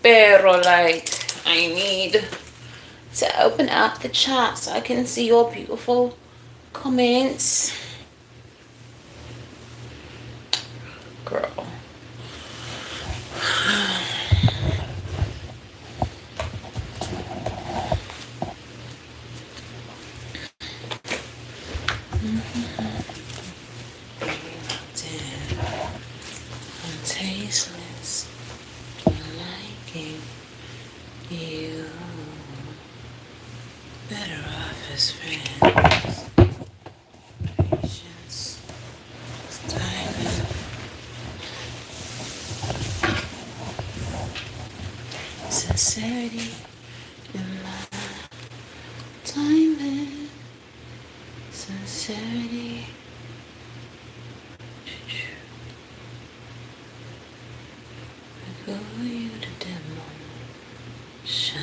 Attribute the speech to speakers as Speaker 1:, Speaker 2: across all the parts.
Speaker 1: Pero like, I need to open up the chat so I can see your beautiful comments. Girl. I'm tasteless. Liking you. Better off as friends. Patience. Timing. Sincerity in my timing. Sincerity. I go for you to demo. Shine.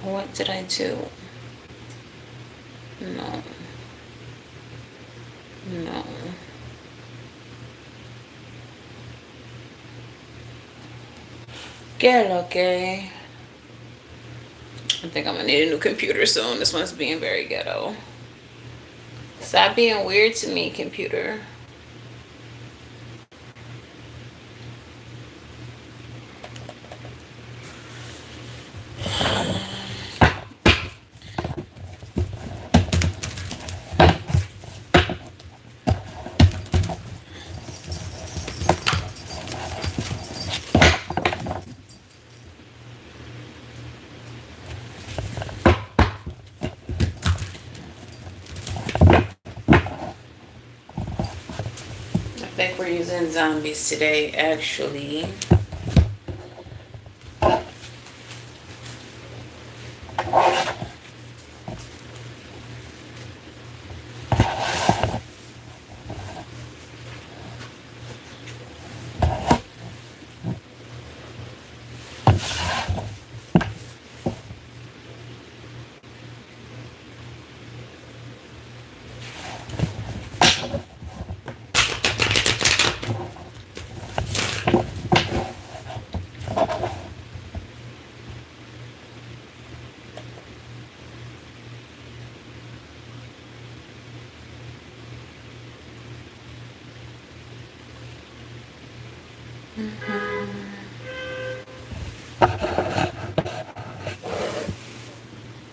Speaker 1: What did I do? No. No. Get okay. I think I'm gonna need a new computer soon. This one's being very ghetto. Stop being weird to me, computer. I think we're using zombies today, actually.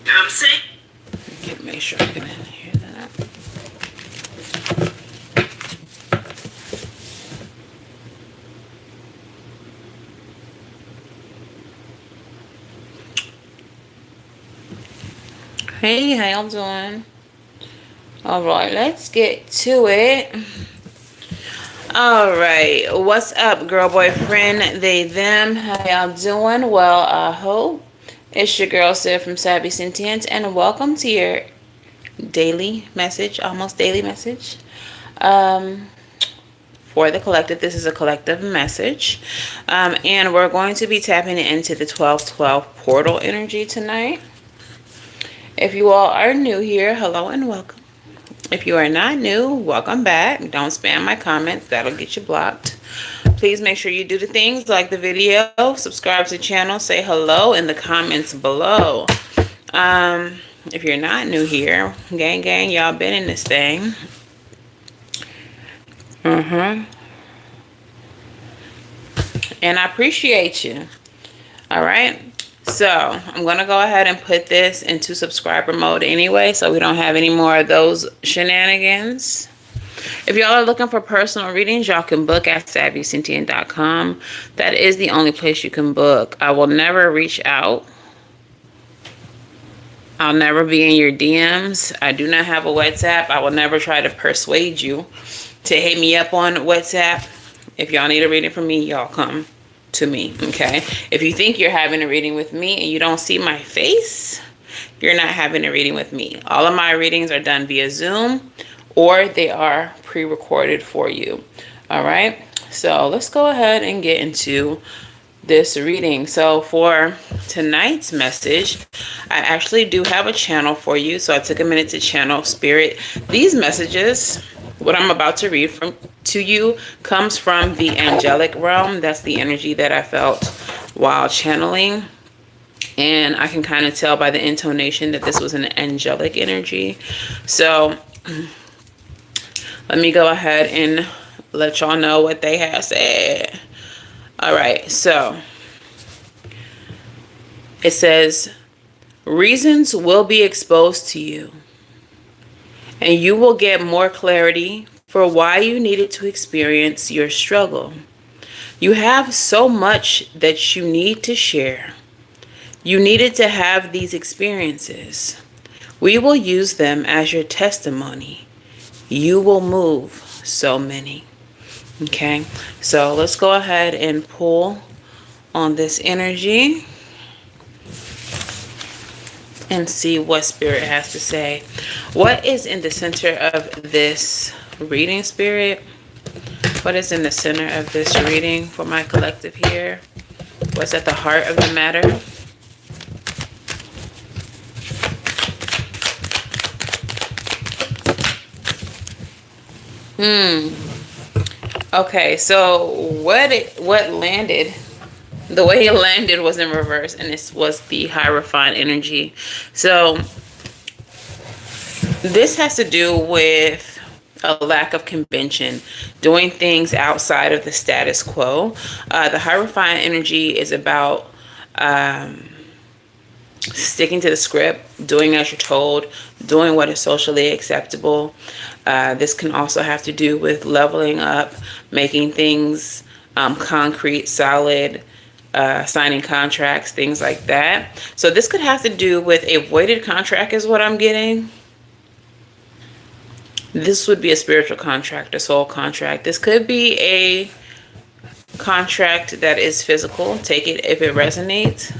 Speaker 1: I'm saying. Make sure I can hear that. Hey, how y'all doing? All right, let's get to it. All right, what's up, girl, boyfriend, they, them? How y'all doing? Well, I hope. It's your girl, Savy from Savy Sentient, and welcome to your daily message, almost daily message. For the collective, this is a collective message. And we're going to be tapping into the 1212 portal energy tonight. If you all are new here, hello and welcome. If you are not new, welcome back. Don't spam my comments. That'll get you blocked. Please make sure you do the things like the video, subscribe to the channel, say hello in the comments below. If you're not new here, gang, y'all been in this thing. And I appreciate you. All right. So I'm going to go ahead and put this into subscriber mode anyway, so we don't have any more of those shenanigans. If y'all are looking for personal readings, y'all can book at SavySentient.com. That is the only place you can book. I will never reach out. I'll never be in your DMs. I do not have a WhatsApp. I will never try to persuade you to hit me up on WhatsApp. If y'all need a reading from me, y'all come to me, okay? If you think you're having a reading with me and you don't see my face, you're not having a reading with me. All of my readings are done via Zoom, or they are pre-recorded for you. All right, so let's go ahead and get into this reading. So for tonight's message, I actually do have a channel for you. So I took a minute to channel spirit. These messages, what I'm about to read from to you, comes from the angelic realm. That's the energy that I felt while channeling. And I can kind of tell by the intonation that this was an angelic energy. So let me go ahead and let y'all know what they have said. All right, so it says, reasons will be exposed to you, and you will get more clarity for why you needed to experience your struggle. You have so much that you need to share. You needed to have these experiences. We will use them as your testimony. You will move so many. Okay, so let's go ahead and pull on this energy and see what Spirit has to say. What is in the center of this reading, Spirit? What is in the center of this reading for my collective here? What's at the heart of the matter? Okay, so what landed, the way it landed was in reverse, and this was the Hierophant energy. So this has to do with a lack of convention, doing things outside of the status quo. The Hierophant energy is about sticking to the script, doing as you're told, doing what is socially acceptable. This can also have to do with leveling up, making things concrete, solid, signing contracts, things like that. So this could have to do with a voided contract is what I'm getting. This would be a spiritual contract, a soul contract. This could be a contract that is physical. Take it if it resonates.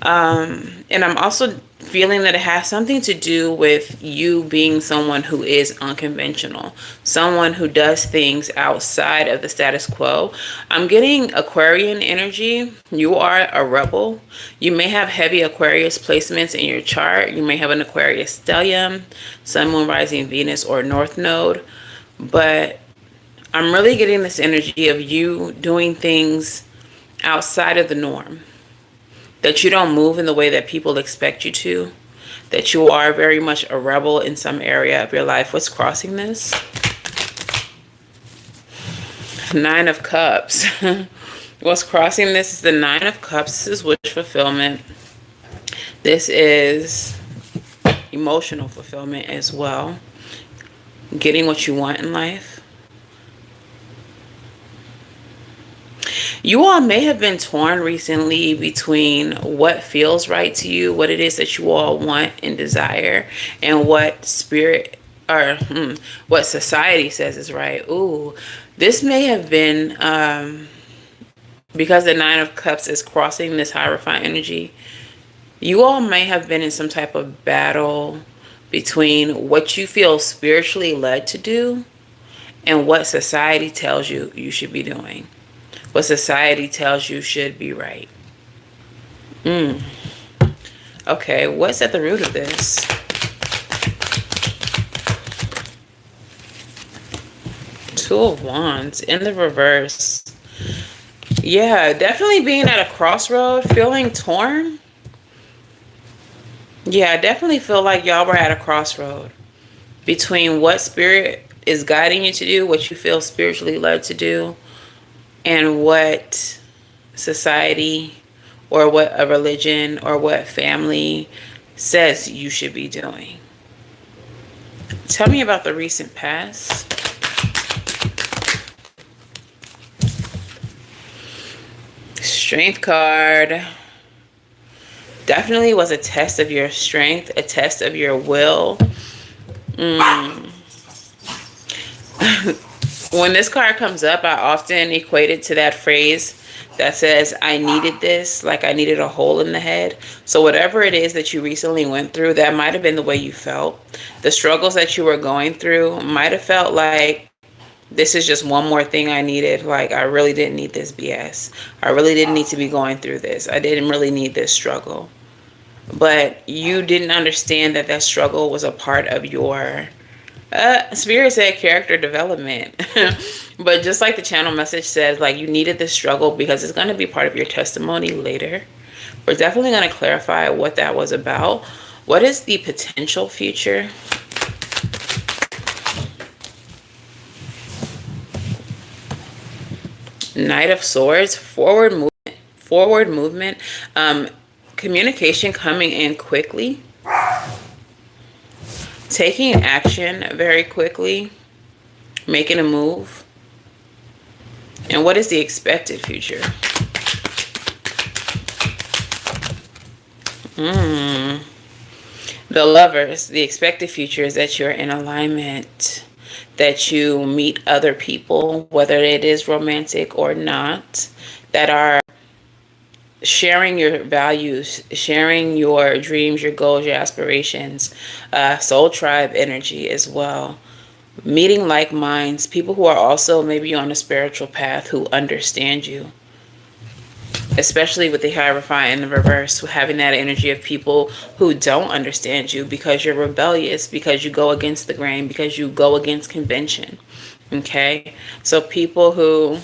Speaker 1: And I'm also feeling that it has something to do with you being someone who is unconventional, someone who does things outside of the status quo. I'm getting Aquarian energy. You are a rebel. You may have heavy Aquarius placements in your chart. You may have an Aquarius stellium, Sun, Moon, Rising, Venus, or North Node. But I'm really getting this energy of you doing things outside of the norm. That you don't move in the way that people expect you to. That you are very much a rebel in some area of your life. What's crossing this? Nine of Cups. What's crossing this is the Nine of Cups. This is wish fulfillment. This is emotional fulfillment as well. Getting what you want in life. You all may have been torn recently between what feels right to you, what it is that you all want and desire, and what spirit or what society says is right. Ooh, this may have been because the Nine of Cups is crossing this Hierophant energy. You all may have been in some type of battle between what you feel spiritually led to do and what society tells you you should be doing. What society tells you should be right. Okay, what's at the root of this? Two of Wands in the reverse. Yeah, definitely being at a crossroad, feeling torn. Yeah, I definitely feel like y'all were at a crossroad between what spirit is guiding you to do, what you feel spiritually led to do, and what society or what a religion or what family says you should be doing. Tell me about the recent past. Strength card. Definitely was a test of your strength, a test of your will. When this card comes up, I often equate it to that phrase that says, I needed this, like I needed a hole in the head. So whatever it is that you recently went through, that might have been the way you felt. The struggles that you were going through might have felt like, this is just one more thing I needed. Like, I really didn't need this BS. I really didn't need to be going through this. I didn't really need this struggle. But you didn't understand that that struggle was a part of your spirit said character development. But just like the channel message says, like, you needed this struggle because it's going to be part of your testimony later. We're definitely going to clarify what that was about. What is the potential future? Knight of Swords, forward movement, communication coming in quickly, taking action very quickly, making a move. And what is the expected future? The Lovers, the expected future is that you're in alignment, that you meet other people, whether it is romantic or not, that are sharing your values, sharing your dreams, your goals, your aspirations, soul tribe energy as well. Meeting like minds, people who are also maybe on a spiritual path who understand you. Especially with the Hierophant in the reverse, having that energy of people who don't understand you because you're rebellious, because you go against the grain, because you go against convention. Okay? So people who,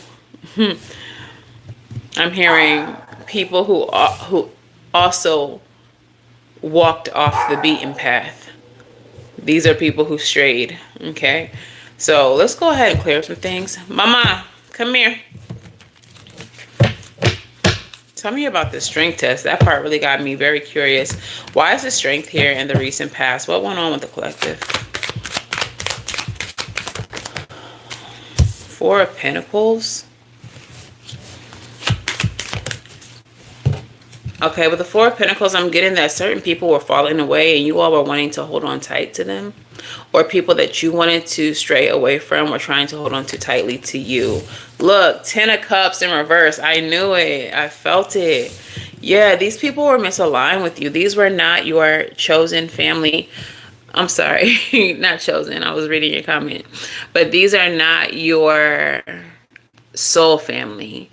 Speaker 1: I'm hearing people who also walked off the beaten path. These are people who strayed. Okay? So let's go ahead and clear some things. Mama, come here. Tell me about this strength test. That part really got me very curious. Why is the strength here in the recent past? What went on with the collective? Four of Pentacles. Okay, with the Four of Pentacles, I'm getting that certain people were falling away and you all were wanting to hold on tight to them. Or people that you wanted to stray away from were trying to hold on too tightly to you. Look, 10 of Cups in reverse. I knew it. I felt it. Yeah, these people were misaligned with you. These were not your chosen family. I'm sorry, not chosen. I was reading your comment. But these are not your soul family.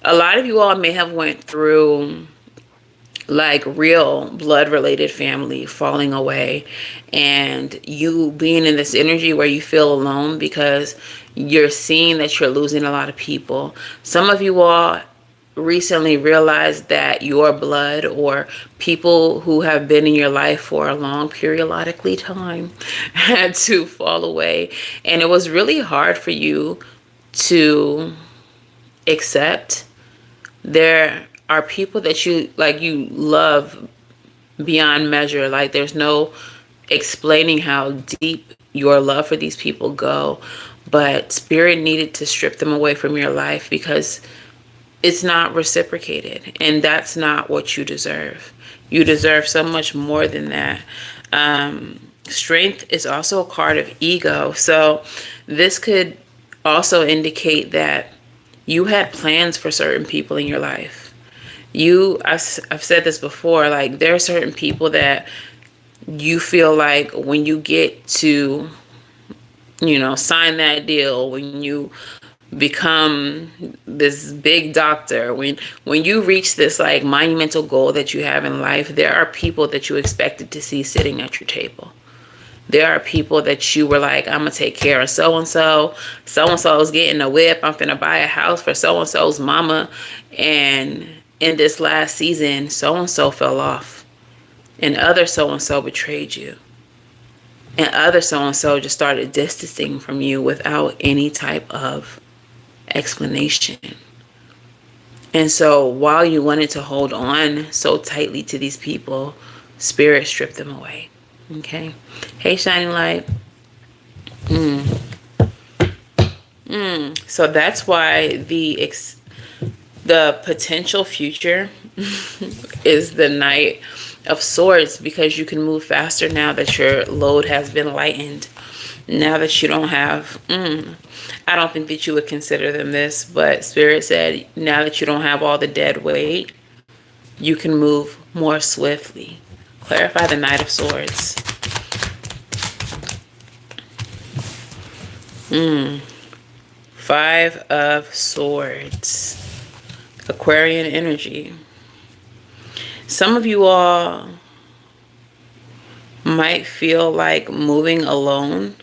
Speaker 1: A lot of you all may have went through like real blood related family falling away and you being in this energy where you feel alone because you're seeing that you're losing a lot of people. Some of you all recently realized that your blood or people who have been in your life for a long periodically time had to fall away, and it was really hard for you to accept. There are people that you love beyond measure. Like, there's no explaining how deep your love for these people go, but spirit needed to strip them away from your life because it's not reciprocated, and that's not what you deserve. You deserve so much more than that. Strength is also a card of ego, so this could also indicate that you had plans for certain people in your life. I've said this before, like, there are certain people that you feel like when you get to, sign that deal, when you become this big doctor, when you reach this like monumental goal that you have in life, there are people that you expected to see sitting at your table. There are people that you were like, I'm gonna take care of so-and-so. So-and-so's getting a whip. I'm finna buy a house for so-and-so's mama. And in this last season, so-and-so fell off. And other so-and-so betrayed you. And other so-and-so just started distancing from you without any type of explanation. And so while you wanted to hold on so tightly to these people, spirit stripped them away. Okay. Hey, Shining Light. So that's why the potential future is the Knight of Swords, because you can move faster now that your load has been lightened. Now that you don't have, I don't think that you would consider them this, but Spirit said, now that you don't have all the dead weight, you can move more swiftly. Clarify the Knight of Swords. Five of Swords. Aquarian energy. Some of you all might feel like moving alone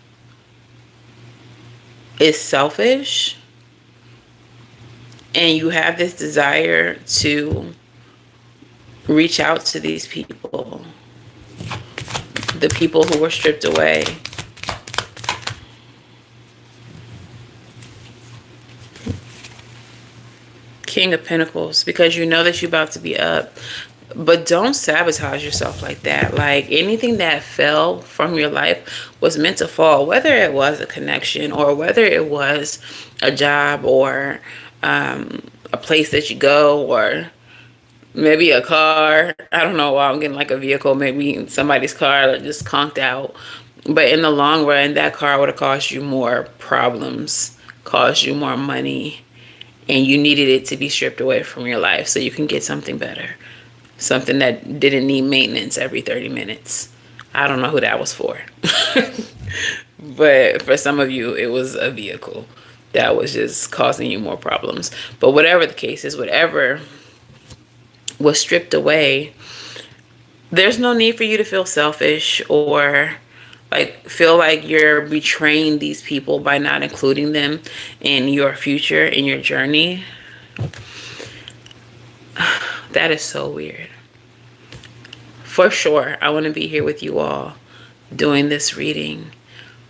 Speaker 1: is selfish, and you have this desire to reach out to these people, the people who were stripped away. King of Pentacles, because you know that you're about to be up. But don't sabotage yourself like that. Like, anything that fell from your life was meant to fall, whether it was a connection or whether it was a job or a place that you go, or maybe a car. I don't know why I'm getting like a vehicle, maybe somebody's car that just conked out. But in the long run, that car would have caused you more problems, caused you more money, and you needed it to be stripped away from your life so you can get something better. Something that didn't need maintenance every 30 minutes. I don't know who that was for. But for some of you, it was a vehicle that was just causing you more problems. But whatever the case is, whatever was stripped away, there's no need for you to feel selfish or like feel like you're betraying these people by not including them in your future, in your journey. That is so weird. For sure, I want to be here with you all doing this reading,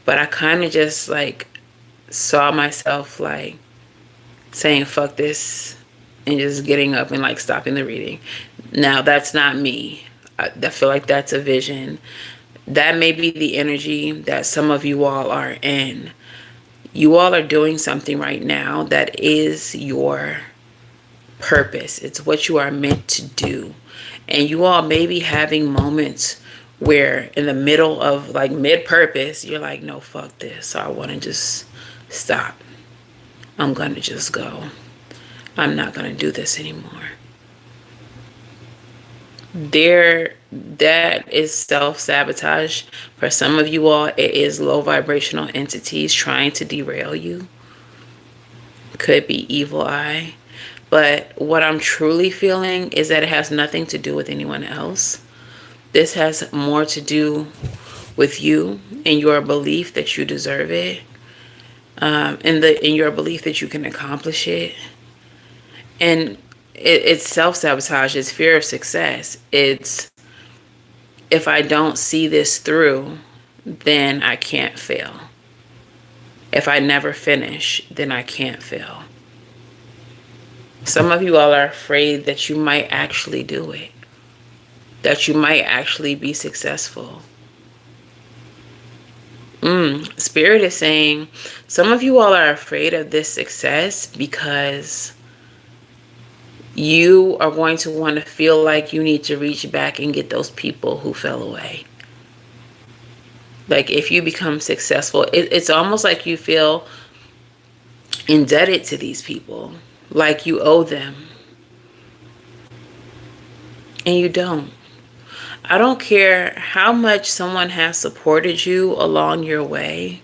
Speaker 1: but I kind of just like saw myself like saying fuck this and just getting up and like stopping the reading. Now that's not me. I feel like that's a vision. That may be the energy that some of you all are in. You all are doing something right now that is your purpose. It's what you are meant to do. And you all may be having moments where in the middle of like mid-purpose, you're like, no, fuck this. I want to just stop. I'm going to just go. I'm not going to do this anymore. That is self-sabotage. For some of you all, it is low vibrational entities trying to derail you. Could be evil eye. But what I'm truly feeling is that it has nothing to do with anyone else. This has more to do with you and your belief that you deserve it. In your belief that you can accomplish it. And it's self-sabotage. It's fear of success. It's, if I don't see this through, then I can't fail. If I never finish, then I can't fail. Some of you all are afraid that you might actually do it. That you might actually be successful. Spirit is saying some of you all are afraid of this success because you are going to want to feel like you need to reach back and get those people who fell away. Like if you become successful, it's almost like you feel indebted to these people. Like you owe them. And you don't. I don't care how much someone has supported you along your way,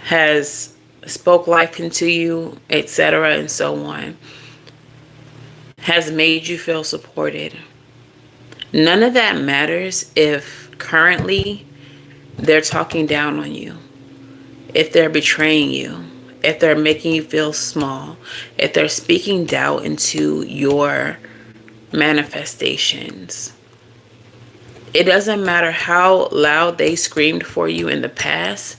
Speaker 1: has spoke life into you, etc. and so on, has made you feel supported. None of that matters if currently they're talking down on you, if they're betraying you, if they're making you feel small, if they're speaking doubt into your manifestations. It doesn't matter how loud they screamed for you in the past,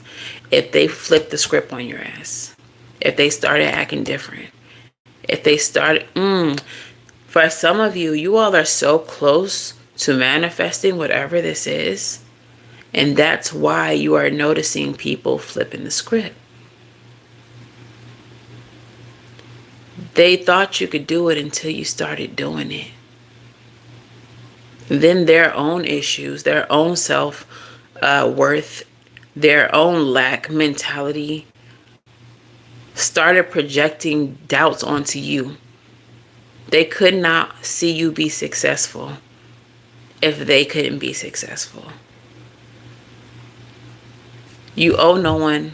Speaker 1: if they flipped the script on your ass, if they started acting different, if they started, for some of you, you all are so close to manifesting whatever this is, and that's why you are noticing people flipping the script. They thought you could do it until you started doing it. Then their own issues, their own self-worth their own lack mentality started projecting doubts onto you. They could not see you be successful if they couldn't be successful. You owe no one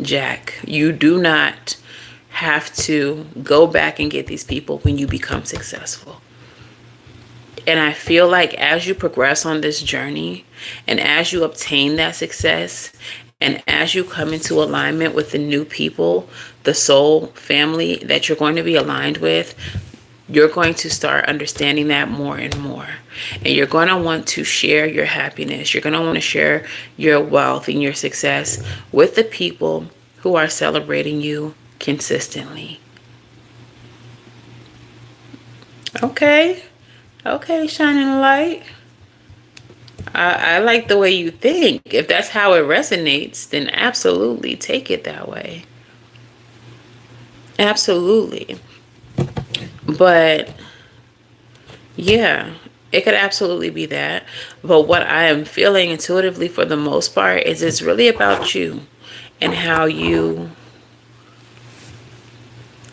Speaker 1: jack. You do not have to go back and get these people when you become successful. And I feel like as you progress on this journey and as you obtain that success and as you come into alignment with the new people, the soul family that you're going to be aligned with, you're going to start understanding that more and more. And you're going to want to share your happiness. You're going to want to share your wealth and your success with the people who are celebrating you consistently. Okay. Okay, shining light. I like the way you think. If that's how it resonates, then absolutely take it that way. Absolutely. But yeah, it could absolutely be that. But what I am feeling intuitively for the most part is it's really about you and how you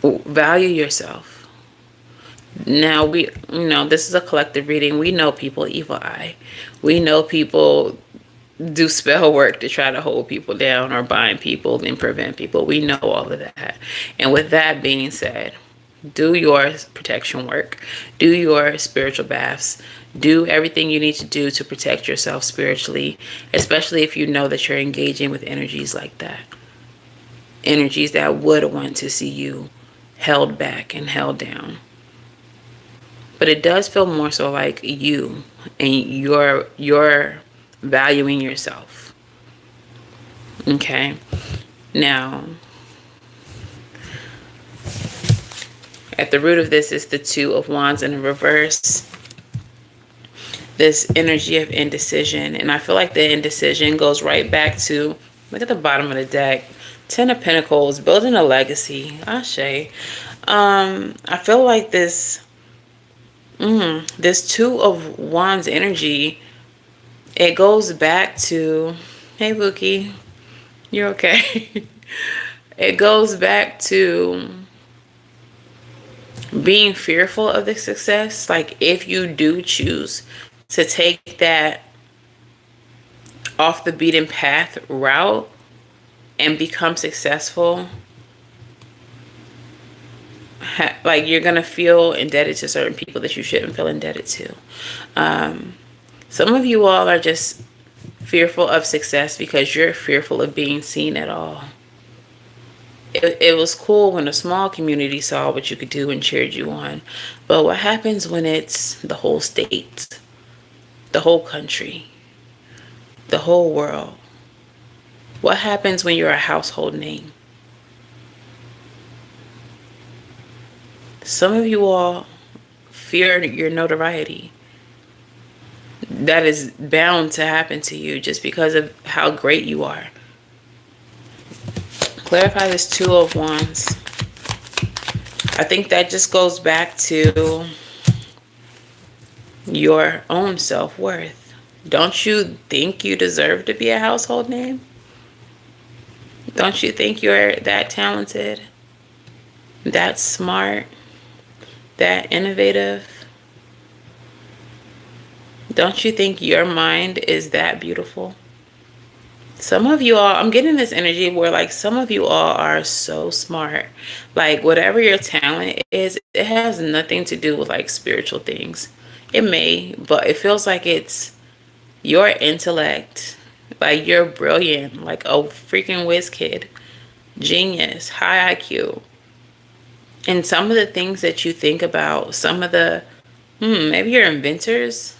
Speaker 1: value yourself. Now this is a collective reading. We know people evil eye. We know people do spell work to try to hold people down or bind people and prevent people. We know all of that. And with that being said, do your protection work. Do your spiritual baths. Do everything you need to do to protect yourself spiritually, especially if you know that you're engaging with energies like that. Energies that would want to see you held back and held down. But it does feel more so like you and you're valuing yourself. Okay. Now, at the root of this is the Two of Wands in reverse. This energy of indecision. And I feel like the indecision goes right back to, look at the bottom of the deck. Ten of Pentacles, building a legacy. Ashe. I feel like this Two of Wands energy, it goes back to, hey Bookie, you're okay. It goes back to being fearful of the success. Like if you do choose to take that off the beaten path route and become successful, like you're gonna feel indebted to certain people that you shouldn't feel indebted to. Some of you all are just fearful of success because you're fearful of being seen at all. It was cool when a small community saw what you could do and cheered you on. But what happens when it's the whole state, the whole country, the whole world? What happens when you're a household name? Some of you all fear your notoriety. That is bound to happen to you just because of how great you are. Clarify this Two of Wands. I think that just goes back to your own self-worth. Don't you think you deserve to be a household name? Don't you think you're that talented, that smart, that innovative? Don't you think your mind is that beautiful? Some of you all, I'm getting this energy where like some of you all are so smart. Like whatever your talent is, it has nothing to do with like spiritual things. It may, but it feels like it's your intellect. Like you're brilliant, like a freaking whiz kid, genius, high IQ. And some of the things that you think about, some of the, maybe you're inventors,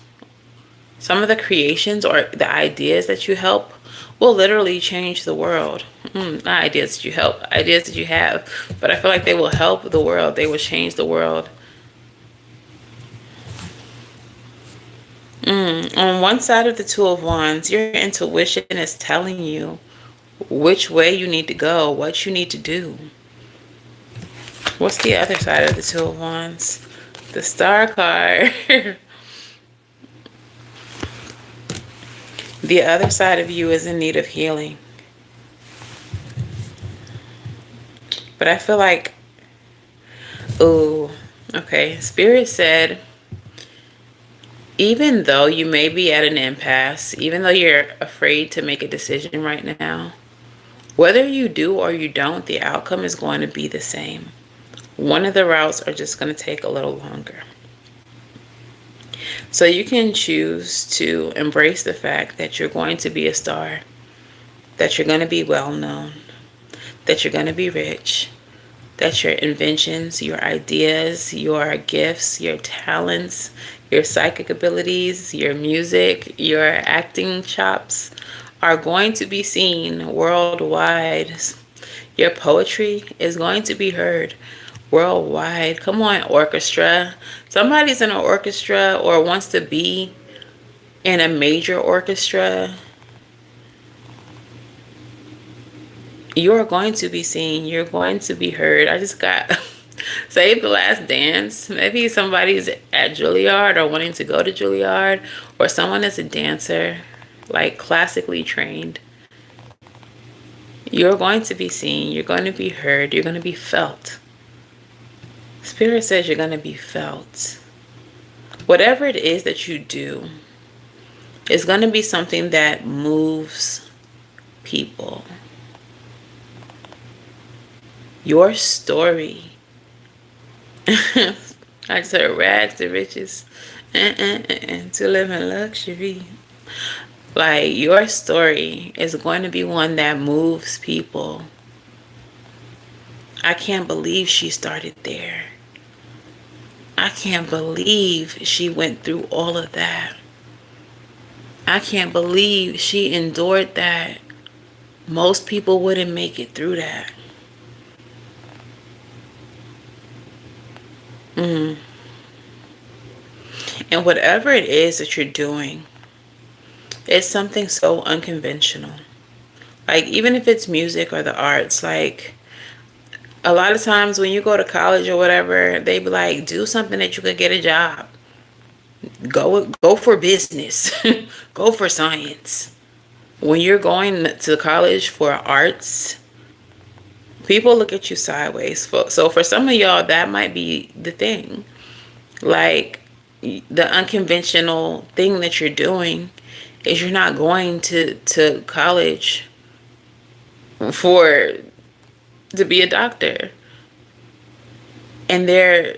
Speaker 1: some of the creations or the ideas that you help will literally change the world. Not ideas that you help, ideas that you have. But I feel like they will help the world. They will change the world. On one side of the Two of Wands, your intuition is telling you which way you need to go, what you need to do. What's the other side of the Two of Wands? The Star card. The other side of you is in need of healing. But I feel like, oh, okay. Spirit said, even though you may be at an impasse, even though you're afraid to make a decision right now, whether you do or you don't, the outcome is going to be the same. One of the routes are just going to take a little longer. So you can choose to embrace the fact that you're going to be a star, that you're going to be well known, that you're going to be rich, that your inventions, your ideas, your gifts, your talents, your psychic abilities, your music, your acting chops are going to be seen worldwide. Your poetry is going to be heard worldwide. Come on, orchestra. Somebody's in an orchestra or wants to be in a major orchestra. You're going to be seen. You're going to be heard. I just got Save the Last Dance. Maybe somebody's at Juilliard or wanting to go to Juilliard, or someone is a dancer, like classically trained. You're going to be seen. You're going to be heard. You're going to be felt. Spirit says you're going to be felt. Whatever it is that you do is going to be something that moves people. Your story. I just heard rags to riches to live in luxury. Like, your story is going to be one that moves people. I can't believe she started there. I can't believe she went through all of that. I can't believe she endured that. Most people wouldn't make it through that. And whatever it is that you're doing, it's something so unconventional. Like, even if it's music or the arts, like, a lot of times when you go to college or whatever, they be like, do something that you could get a job. Go for business. Go for science. When you're going to college for arts, people look at you sideways. So for some of y'all, that might be the thing. Like, the unconventional thing that you're doing is you're not going to college to be a doctor. And they're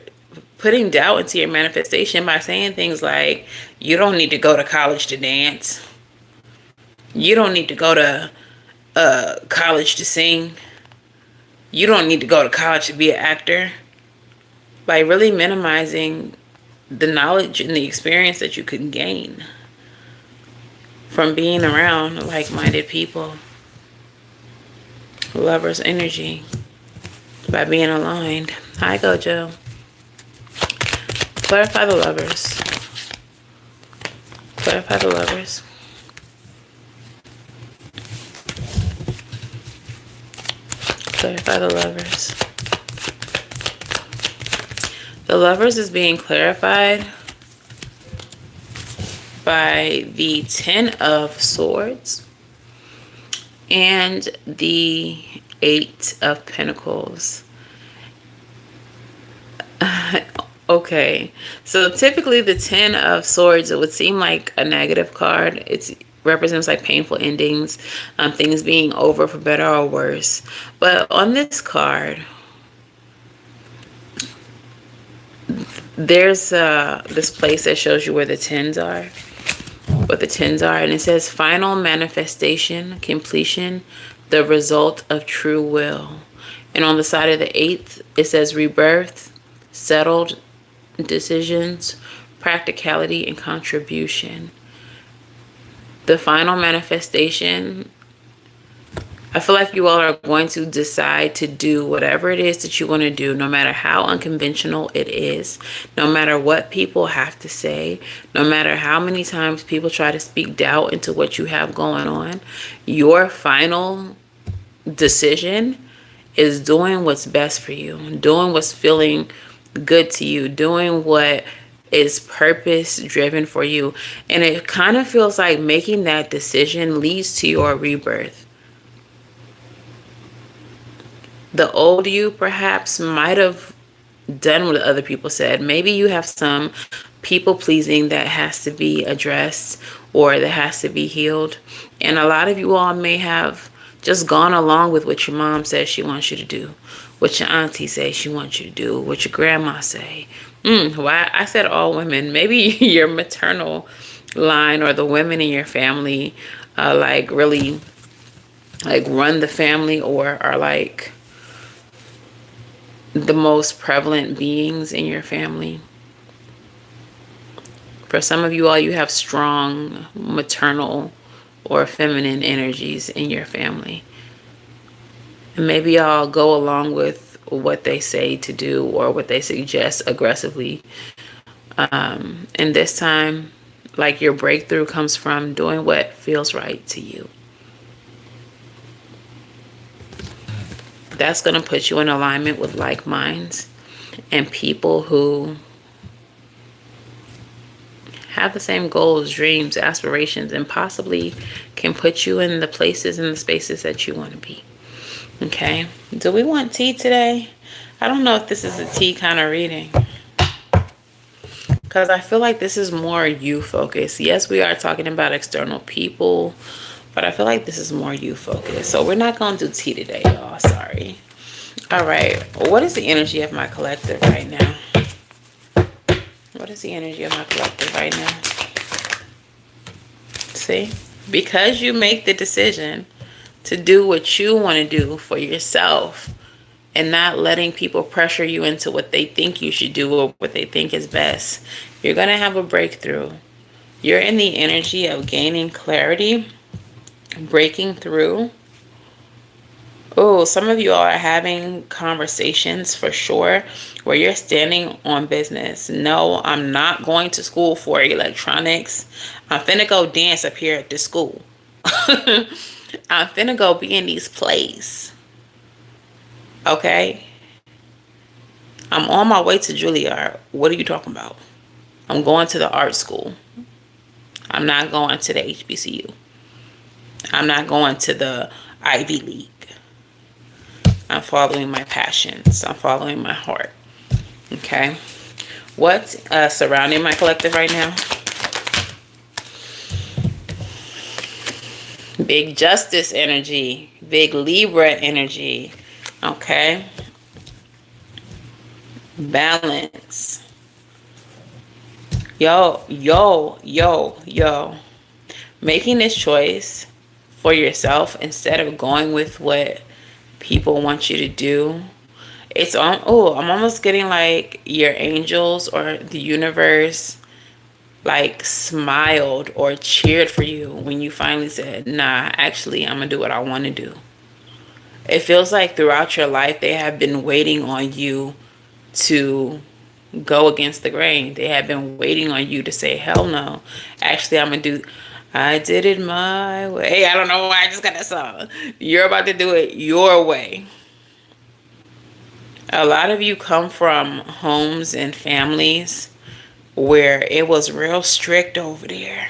Speaker 1: putting doubt into your manifestation by saying things like, you don't need to go to college to dance. You don't need to go to college to sing. You don't need to go to college to be an actor. By really minimizing the knowledge and the experience that you can gain from being around like-minded people. Lover's energy. By being aligned. Hi, Gojo. Clarify the lovers. Clarify the lovers. Clarify the lovers. The lovers is being clarified by the 10 of Swords and the 8 of Pentacles. Okay, so typically the 10 of Swords, it would seem like a negative card. It represents like painful endings, things being over for better or worse. But on this card, there's this place that shows you where the 10s are. What the 10s are. And it says final manifestation, completion, the result of true will. And on the side of the 8th, it says rebirth, settled decisions, practicality, and contribution. The final manifestation, I feel like you all are going to decide to do whatever it is that you want to do, no matter how unconventional it is, no matter what people have to say, no matter how many times people try to speak doubt into what you have going on. Your final decision is doing what's best for you, doing what's feeling good to you, doing what is purpose driven for you. And it kind of feels like making that decision leads to your rebirth. The old you perhaps might have done what other people said. Maybe you have some people pleasing that has to be addressed or that has to be healed. And a lot of you all may have just gone along with what your mom says she wants you to do, what your auntie says she wants you to do, what your grandma say. Why I said all women. Maybe your maternal line or the women in your family like really like run the family or are like the most prevalent beings in your family. For some of you all, you have strong maternal or feminine energies in your family. And maybe y'all go along with what they say to do or what they suggest aggressively. And this time, like your breakthrough comes from doing what feels right to you. That's going to put you in alignment with like minds and people who have the same goals, dreams, aspirations, and possibly can put you in the places and the spaces that you want to be. Okay. Do we want tea today? I don't know if this is a tea kind of reading, because I feel like this is more you focused. Yes, we are talking about external people, but I feel like this is more you focused. So we're not going to do tea today, y'all. Sorry. All right. What is the energy of my collective right now? What is the energy of my collective right now? See? Because you make the decision to do what you want to do for yourself and not letting people pressure you into what they think you should do or what they think is best, you're going to have a breakthrough. You're in the energy of gaining clarity, breaking through. Oh, some of you all are having conversations for sure where you're standing on business. No, I'm not going to school for electronics. I'm finna go dance up here at this school. I'm finna go be in these plays. Okay? I'm on my way to Juilliard. What are you talking about? I'm going to the art school. I'm not going to the HBCU. I'm not going to the Ivy League. I'm following my passions. I'm following my heart. Okay. What's surrounding my collective right now? Big justice energy. Big Libra energy. Okay. Balance. Yo. Making this choice for yourself instead of going with what people want you to do. It's on. Oh, I'm almost getting like your angels or the universe like smiled or cheered for you when you finally said, nah, actually, I'm gonna do what I want to do. It feels like throughout your life they have been waiting on you to go against the grain. They have been waiting on you to say, hell no, actually, I'm gonna do. I did it my way. I don't know why I just got that song. You're about to do it your way. A lot of you come from homes and families where it was real strict over there.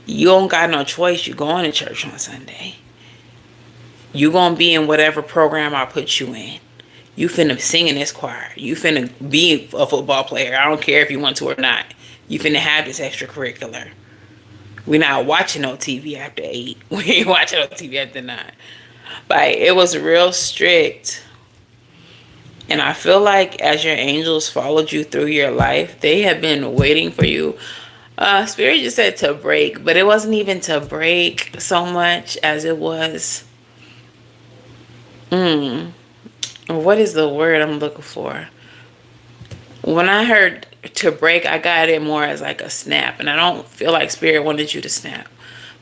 Speaker 1: You don't got no choice. You going to church on Sunday. You gonna be in whatever program I put you in. You finna sing in this choir. You finna be a football player. I don't care if you want to or not. You finna have this extracurricular. We're not watching no TV after 8. We ain't watching no TV after 9. Like, it was real strict. And I feel like as your angels followed you through your life, they have been waiting for you. Spirit just said to break, but it wasn't even to break so much as it was. What is the word I'm looking for? When I heard to break, I got it more as like a snap. And I don't feel like Spirit wanted you to snap.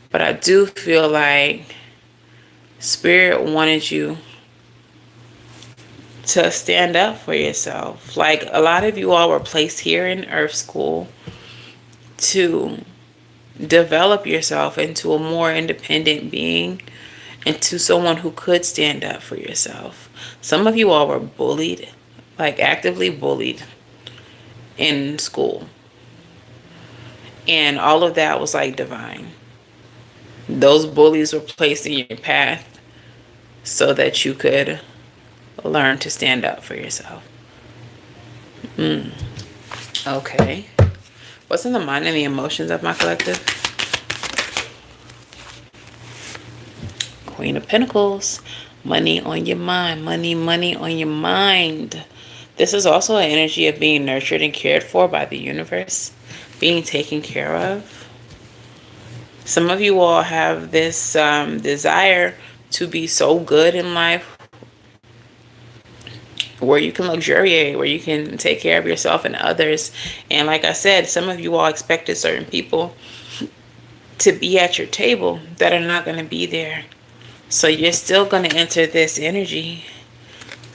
Speaker 1: But I do feel like Spirit wanted you to stand up for yourself. Like, a lot of you all were placed here in Earth School to develop yourself into a more independent being and to someone who could stand up for yourself. Some of you all were bullied, like actively bullied. in school. And all of that was like divine. Those bullies were placed in your path so that you could learn to stand up for yourself. Okay. What's in the mind and the emotions of my collective? Queen of Pentacles. Money on your mind. Money, money on your mind. This is also an energy of being nurtured and cared for by the universe. Being taken care of. Some of you all have this desire to be so good in life where you can luxuriate, where you can take care of yourself and others. And like I said, some of you all expected certain people to be at your table that are not going to be there. So you're still going to enter this energy,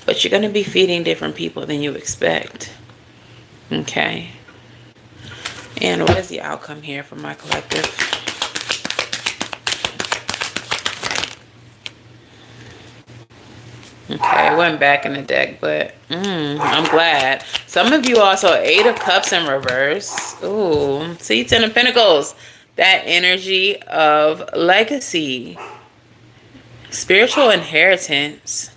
Speaker 1: but you're going to be feeding different people than you expect. Okay. And what is the outcome here for my collective? Okay, it went back in the deck, but I'm glad. Some of you also, 8 of Cups in reverse. Ooh, see, 10 of Pentacles. That energy of legacy, spiritual inheritance,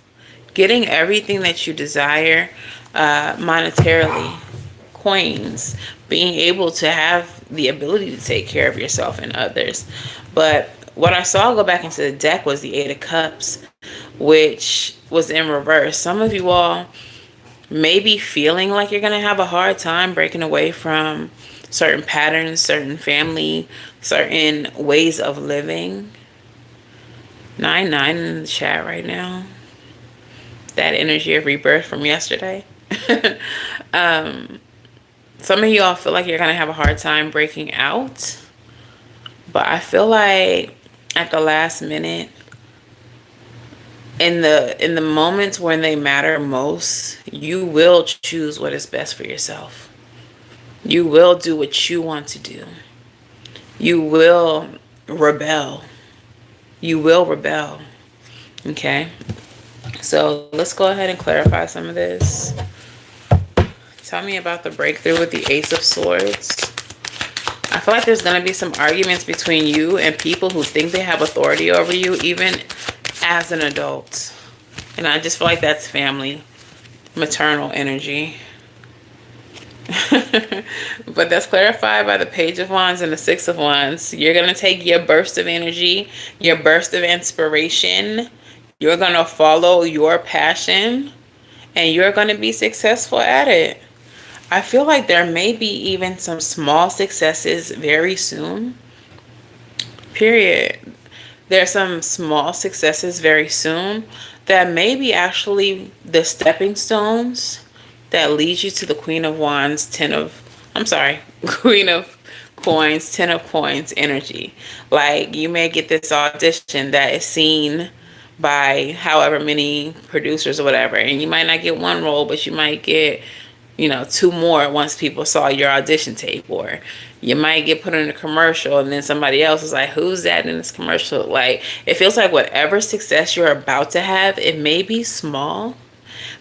Speaker 1: getting everything that you desire monetarily, coins, being able to have the ability to take care of yourself and others. But what I saw go back into the deck was the 8 of Cups, which was in reverse. Some of you all may be feeling like you're going to have a hard time breaking away from certain patterns, certain family, certain ways of living. 9-9 in the chat right now. That energy of rebirth from yesterday. Some of you all feel like you're going to have a hard time breaking out. But I feel like at the last minute, in the moments when they matter most, you will choose what is best for yourself. You will do what you want to do. You will rebel. You will rebel. Okay? So let's go ahead and clarify some of this. Tell me about the breakthrough with the Ace of Swords. I feel like there's going to be some arguments between you and people who think they have authority over you, even as an adult. And I just feel like that's family, maternal energy. But that's clarified by the Page of Wands and the Six of Wands. You're going to take your burst of energy, your burst of inspiration. You're going to follow your passion, and you're going to be successful at it. I feel like there may be even some small successes very soon. Period. There's some small successes very soon that may be actually the stepping stones that lead you to the Queen of Wands, Queen of Coins, 10 of Coins energy. Like, you may get this audition that is seen by however many producers or whatever, and you might not get one role, but you might get 2 more once people saw your audition tape. Or you might get put in a commercial and then somebody else is like, who's that in this commercial? Like, it feels like whatever success you're about to have, it may be small,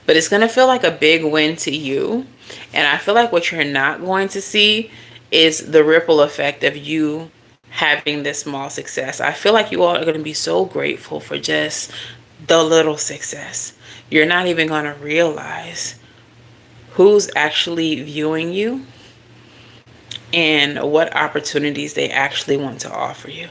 Speaker 1: but it's going to feel like a big win to you. And I feel like what you're not going to see is the ripple effect of you having this small success. I feel like you all are going to be so grateful for just the little success. You're not even going to realize who's actually viewing you and what opportunities they actually want to offer you.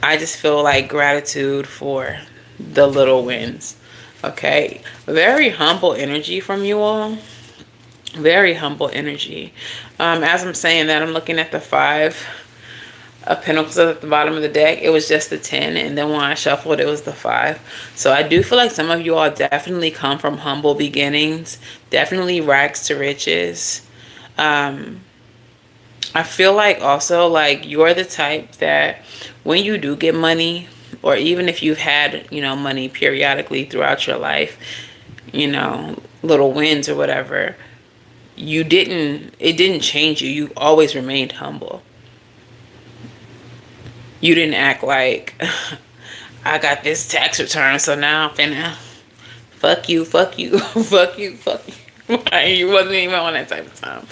Speaker 1: I just feel like gratitude for the little wins. Okay, very humble energy from you all. Very humble energy. As I'm saying that, I'm looking at the 5 of Pentacles at the bottom of the deck. It was just the 10, and then when I shuffled, it was the 5. So I do feel like some of you all definitely come from humble beginnings, definitely rags to riches. I feel like also, like, you're the type that when you do get money, or even if you've had money periodically throughout your life, little wins or whatever, it didn't change you. You always remained humble. You didn't act like, I got this tax return, so now I'm finna fuck you, fuck you, fuck you, fuck you. Like, you wasn't even on that type of time.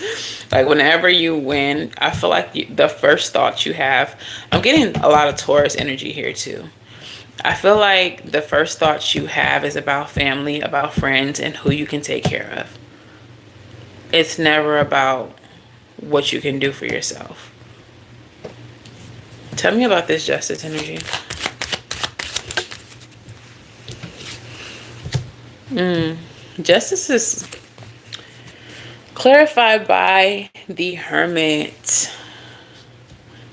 Speaker 1: Like, whenever you win, I feel like the first thoughts you have, I'm getting a lot of Taurus energy here too. I feel like the first thoughts you have is about family, about friends, and who you can take care of. It's never about what you can do for yourself. Tell me about this justice energy. Justice is clarified by the Hermit.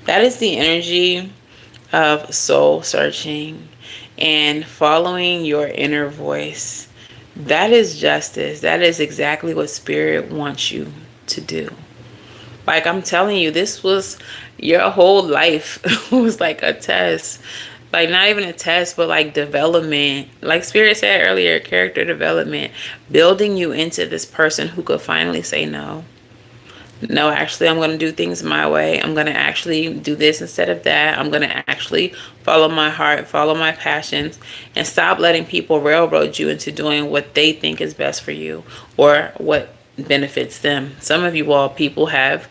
Speaker 1: That is the energy of soul searching and following your inner voice. That is justice. That is exactly what Spirit wants you to do. Like, I'm telling you, this was your whole life. Was like a test. Like, not even a test, but like development. Like Spirit said earlier, character development. Building you into this person who could finally say no. No, actually, I'm going to do things my way. I'm going to actually do this instead of that. I'm going to actually follow my heart, follow my passions, and stop letting people railroad you into doing what they think is best for you or what benefits them. Some of you all, people have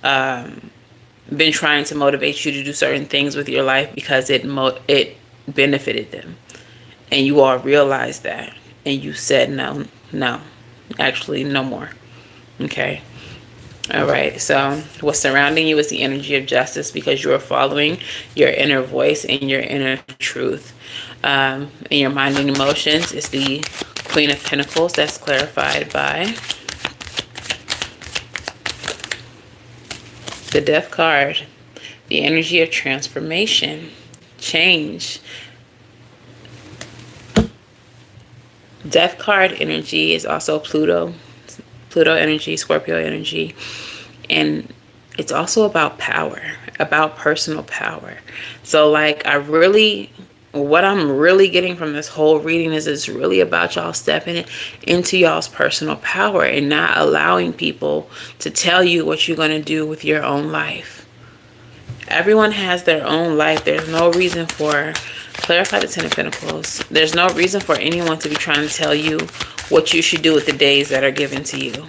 Speaker 1: been trying to motivate you to do certain things with your life because it benefited them. And you all realized that. And you said, no, actually, no more. Okay. All right, so what's surrounding you is the energy of justice because you are following your inner voice and your inner truth. In your mind and emotions is the Queen of Pentacles. That's clarified by the Death card. The energy of transformation, change. Death card energy is also Pluto energy, Scorpio energy, and it's also about power, about personal power. So like, what I'm really getting from this whole reading is it's really about y'all stepping into y'all's personal power and not allowing people to tell you what you're going to do with your own life. Everyone has their own life. There's no reason for, clarify the Ten of Pentacles, there's no reason for anyone to be trying to tell you what you should do with the days that are given to you.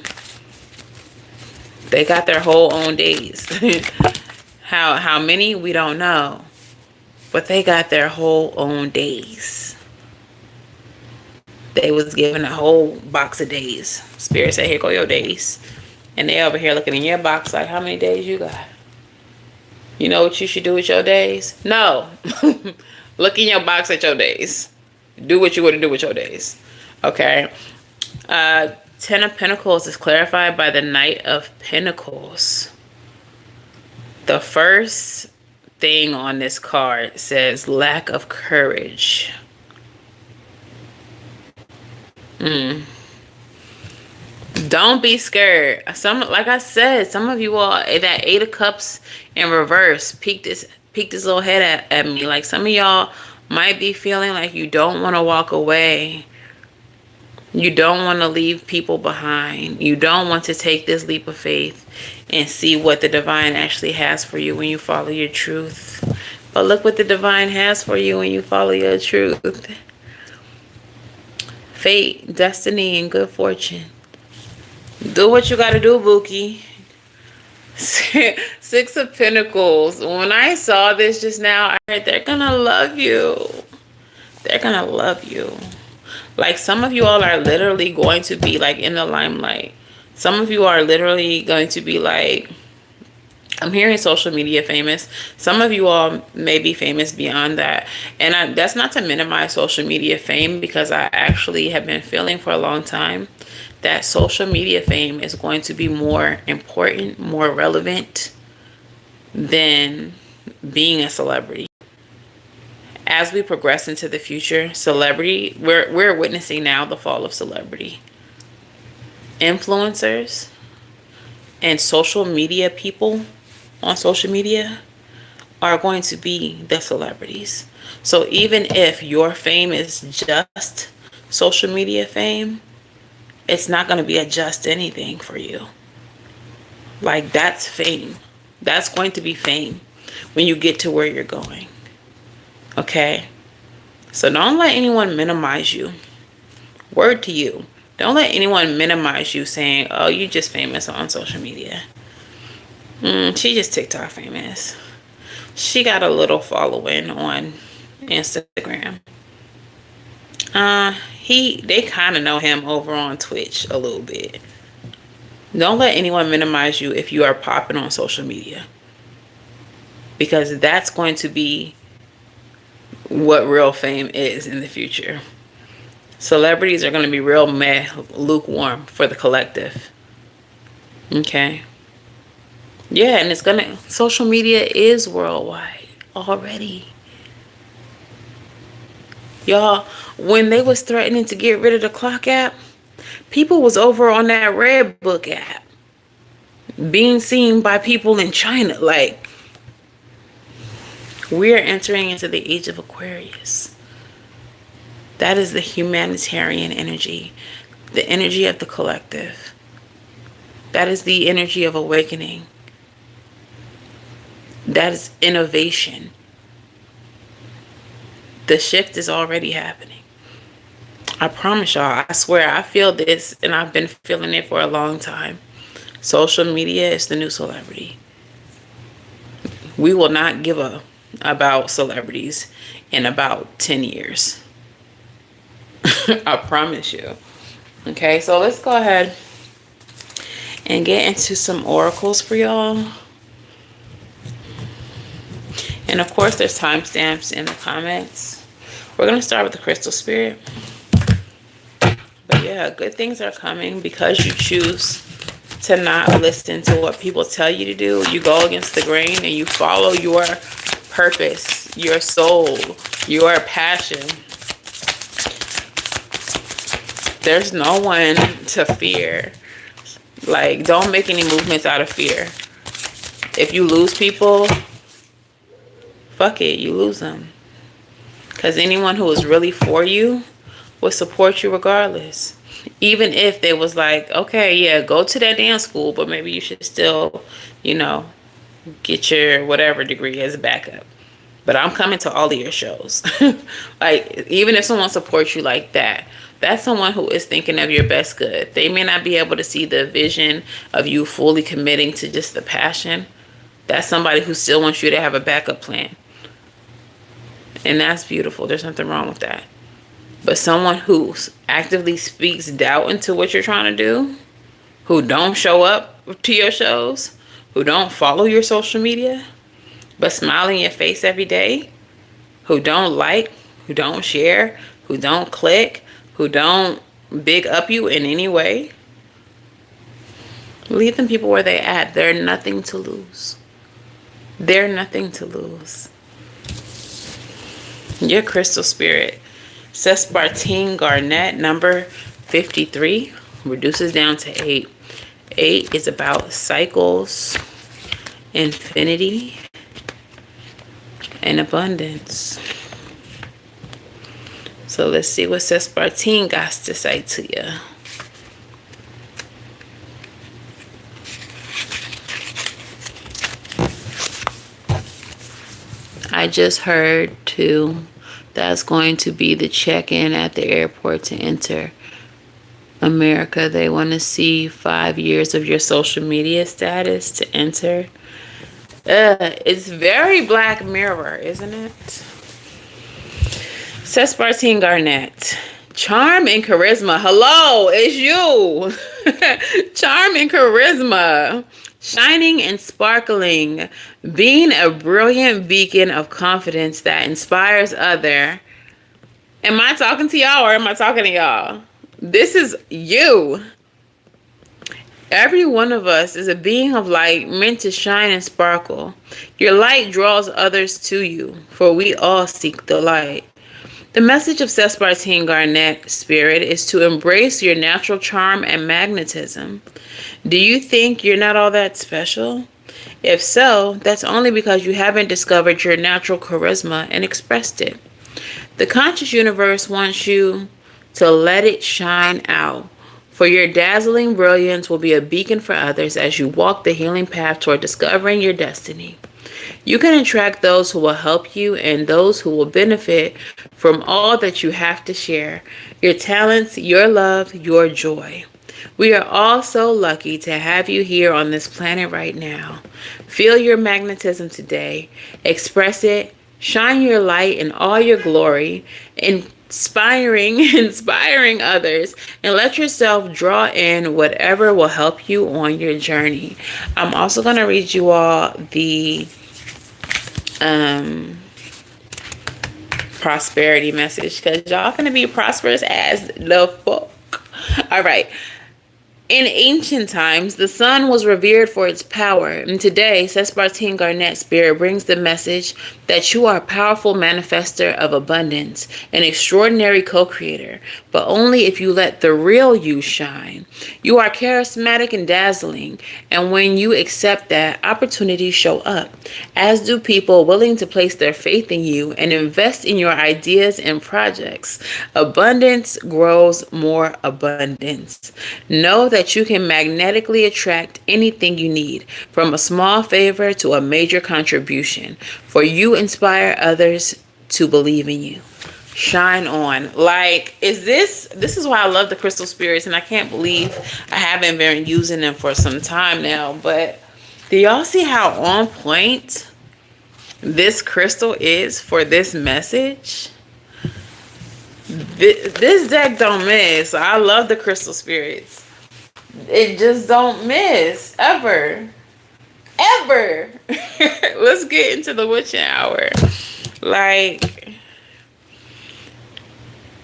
Speaker 1: They got their whole own days. How many, we don't know. But they got their whole own days. They was given a whole box of days. Spirit said, here go your days. And they over here looking in your box like, how many days you got? You know what you should do with your days? No. Look in your box at your days. Do what you want to do with your days. Okay. Ten of Pentacles is clarified by the Knight of Pentacles. The first thing on this card says lack of courage. Don't be scared. Like I said, some of you all, that Eight of Cups in reverse peeked this little head at me. Like, some of y'all might be feeling like you don't want to walk away. You don't want to leave people behind. You don't want to take this leap of faith and see what the divine actually has for you when you follow your truth. But look what the divine has for you when you follow your truth. Fate, destiny, and good fortune. Do what you got to do, Bookie. Six of Pentacles. When I saw this just now, I heard they're going to love you. They're going to love you. Like, some of you all are literally going to be like in the limelight. Some of you are literally going to be like, I'm hearing social media famous. Some of you all may be famous beyond that. And that's not to minimize social media fame, because I actually have been feeling for a long time that social media fame is going to be more important, more relevant than being a celebrity. As we progress into the future, celebrity, we're witnessing now the fall of celebrity. Influencers and social media people on social media are going to be the celebrities. So even if your fame is just social media fame, it's not going to be a just anything for you. Like, that's fame. That's going to be fame when you get to where you're going. Okay? So don't let anyone minimize you. Word to you. Don't let anyone minimize you saying, oh, you just famous on social media. She just TikTok famous. She got a little following on Instagram. They kind of know him over on Twitch a little bit. Don't let anyone minimize you if you are popping on social media, because that's going to be what real fame is in the future. Celebrities are going to be real meh, lukewarm for the collective. Okay. Yeah, and social media is worldwide already. Y'all, when they was threatening to get rid of the clock app, people was over on that Red Book app being seen by people in China. Like, we are entering into the age of Aquarius. That is the humanitarian energy, the energy of the collective. That is the energy of awakening. That is innovation. The shift is already happening. I promise y'all, I swear, I feel this, and I've been feeling it for a long time. Social media is the new celebrity. We will not give up about celebrities in about 10 years. I promise you. Okay, so let's go ahead and get into some oracles for y'all. And of course, there's timestamps in the comments. We're going to start with the crystal spirit. But yeah, good things are coming because you choose to not listen to what people tell you to do. You go against the grain and you follow your purpose, your soul, your passion. There's no one to fear. Like, don't make any movements out of fear. If you lose people, fuck it, you lose them. Because anyone who is really for you will support you regardless. Even if they was like, okay, yeah, go to that dance school, but maybe you should still, get your whatever degree as a backup. But I'm coming to all of your shows. Like, even if someone supports you like that, that's someone who is thinking of your best good. They may not be able to see the vision of you fully committing to just the passion. That's somebody who still wants you to have a backup plan. And that's beautiful. There's nothing wrong with that. But someone who actively speaks doubt into what you're trying to do, who don't show up to your shows, who don't follow your social media, but smile in your face every day, who don't like, who don't share, who don't click, who don't big up you in any way, leave them people where they at. They're nothing to lose. They're nothing to lose. Your crystal spirit, Sespartine Garnet, number 53, reduces down to 8. 8 is about cycles, infinity, and abundance. So let's see what Sespartine got to say to you. I just heard too, that's going to be the check-in at the airport to enter America. They want to see 5 years of your social media status to enter. It's very Black Mirror, isn't it? Sespartine Garnet. Charm and charisma. Hello, it's you. Charm and charisma. Shining and sparkling. Being a brilliant beacon of confidence that inspires others. Am I talking to y'all or am I talking to y'all? This is you. Every one of us is a being of light meant to shine and sparkle. Your light draws others to you, for we all seek the light. The message of Sespartine Garnet Spirit is to embrace your natural charm and magnetism. Do you think you're not all that special? If so, that's only because you haven't discovered your natural charisma and expressed it. The conscious universe wants you to let it shine out, for your dazzling brilliance will be a beacon for others as you walk the healing path toward discovering your destiny. You can attract those who will help you and those who will benefit from all that you have to share. Your talents, your love, your joy. We are all so lucky to have you here on this planet right now. Feel your magnetism today. Express it. Shine your light in all your glory. Inspiring others, and let yourself draw in whatever will help you on your journey. I'm also going to read you all the prosperity message, because y'all gonna be prosperous as the fuck. All right. In ancient times, the sun was revered for its power, and today, Sespartine Garnet Spirit brings the message that you are a powerful manifester of abundance, an extraordinary co-creator, but only if you let the real you shine. You are charismatic and dazzling, and when you accept that, opportunities show up, as do people willing to place their faith in you and invest in your ideas and projects. Abundance grows more abundance. Know that you can magnetically attract anything you need, from a small favor to a major contribution, for you inspire others to believe in you. Shine on. Like, this is why I love the crystal spirits, and I can't believe I haven't been using them for some time now. But do y'all see how on point this crystal is for this message? This deck don't miss. I love the crystal spirits. It just don't miss ever. Let's get into the witching hour. Like,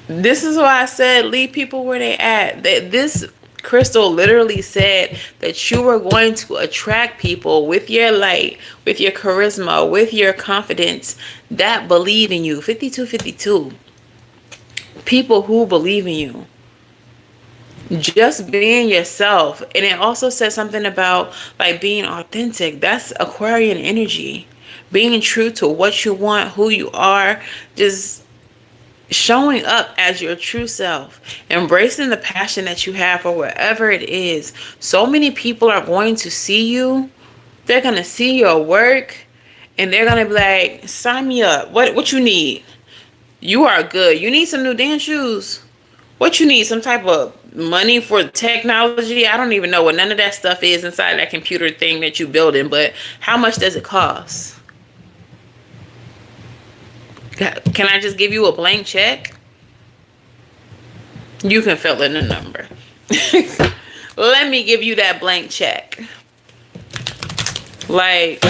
Speaker 1: this is why I said leave people where they at. This crystal literally said that you are going to attract people with your light, with your charisma, with your confidence, that believe in you. 5252. People who believe in you. Just being yourself. And it also says something about like being authentic. That's Aquarian energy. Being true to what you want, who you are, just showing up as your true self, embracing the passion that you have for whatever it is. So many people are going to see you. They're going to see your work and they're going to be like, sign me up. What you need? You are good. You need some new dance shoes. What you need? Some type of money for technology? I don't even know what none of that stuff is inside that computer thing that you building, but how much does it cost? Can I just give you a blank check? You can fill in the number. Let me give you that blank check. Like,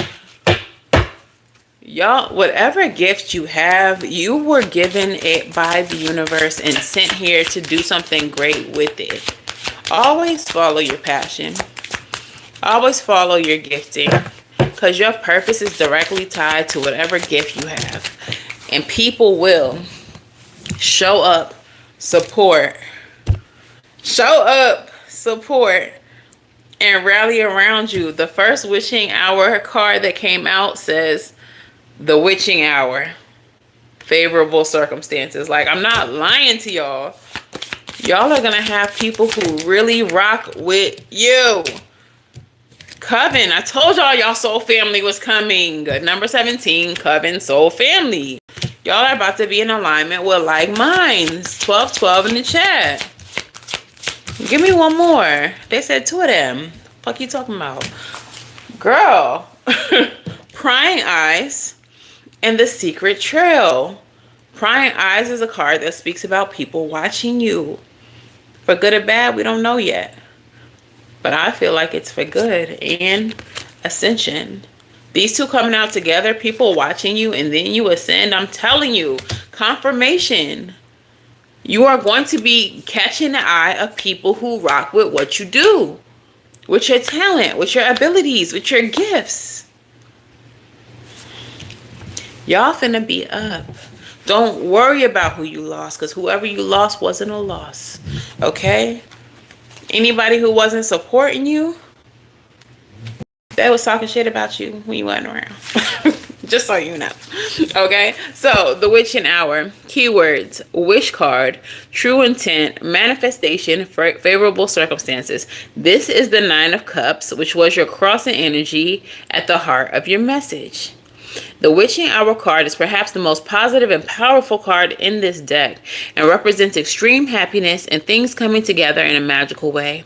Speaker 1: y'all, whatever gift you have, you were given it by the universe and sent here to do something great with it. Always follow your passion. Always follow your gifting, because your purpose is directly tied to whatever gift you have. And people will show up, support, and rally around you. The first witching hour card that came out says the witching hour, favorable circumstances. Like, I'm not lying to y'all. Y'all are gonna have people who really rock with you. Coven, I told y'all soul family was coming. Number 17, Coven, soul family. Y'all are about to be in alignment with like minds. 1212 in the chat. Give me one more. They said 2 of them. Fuck you talking about? Girl. Prying Eyes and the Secret Trail. Prying Eyes is a card that speaks about people watching you. For good or bad, we don't know yet. But I feel like it's for good and ascension. These two coming out together, people watching you, and then you ascend. I'm telling you, confirmation. You are going to be catching the eye of people who rock with what you do. With your talent, with your abilities, with your gifts. Y'all finna be up. Don't worry about who you lost, because whoever you lost wasn't a loss. Okay? Anybody who wasn't supporting you, they was talking shit about you when you wasn't around. Just so you know. Okay? So, the witching hour. Keywords. Wish card. True intent. Manifestation. Favorable circumstances. This is the 9 of Cups, which was your crossing energy at the heart of your message. The Witching Hour card is perhaps the most positive and powerful card in this deck and represents extreme happiness and things coming together in a magical way.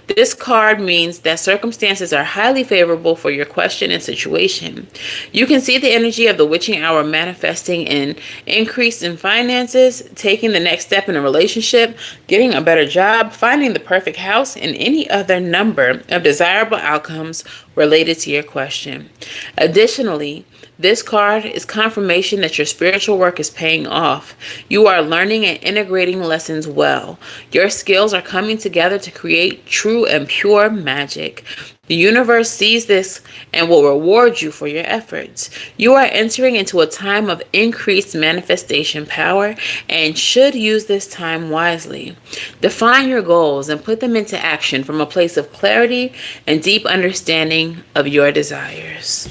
Speaker 1: This card means that circumstances are highly favorable for your question and situation. You can see the energy of the Witching Hour manifesting in increase in finances, taking the next step in a relationship, getting a better job, finding the perfect house, and any other number of desirable outcomes related to your question. Additionally, this card is confirmation that your spiritual work is paying off. You are learning and integrating lessons well. Your skills are coming together to create true and pure magic. The universe sees this and will reward you for your efforts. You are entering into a time of increased manifestation power and should use this time wisely. Define your goals and put them into action from a place of clarity and deep understanding of your desires.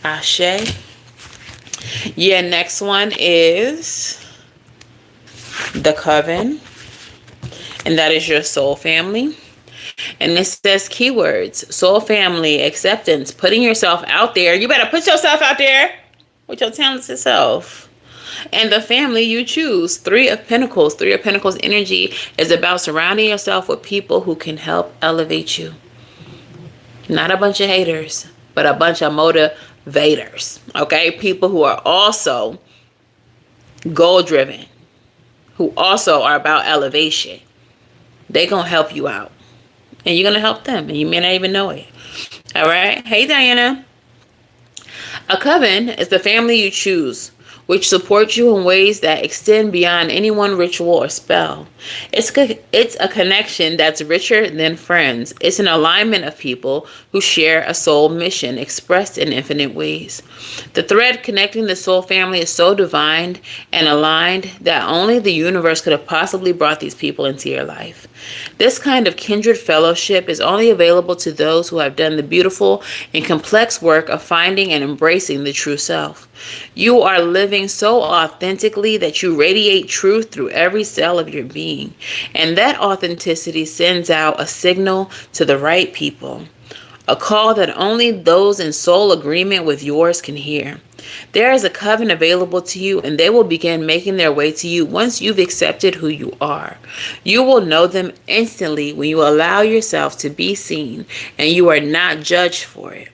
Speaker 1: Ashe. Yeah, next one is the Coven, and that is your soul family. And this says keywords: soul family, acceptance, putting yourself out there. You better put yourself out there with your talented self. And the family you choose. Three of Pentacles. Three of Pentacles energy is about surrounding yourself with people who can help elevate you. Not a bunch of haters, but a bunch of motivators. Okay? People who are also goal driven, who also are about elevation. They gonna help you out. And you're gonna help them, and you may not even know it. All right? Hey, Diana. A coven is the family you choose, which supports you in ways that extend beyond any one ritual or spell. It's a connection that's richer than friends. It's an alignment of people who share a soul mission expressed in infinite ways. The thread connecting the soul family is so divine and aligned that only the universe could have possibly brought these people into your life. This kind of kindred fellowship is only available to those who have done the beautiful and complex work of finding and embracing the true self. You are living so authentically that you radiate truth through every cell of your being, and that authenticity sends out a signal to the right people, a call that only those in soul agreement with yours can hear. There is a coven available to you, and they will begin making their way to you once you've accepted who you are. You will know them instantly when you allow yourself to be seen and you are not judged for it.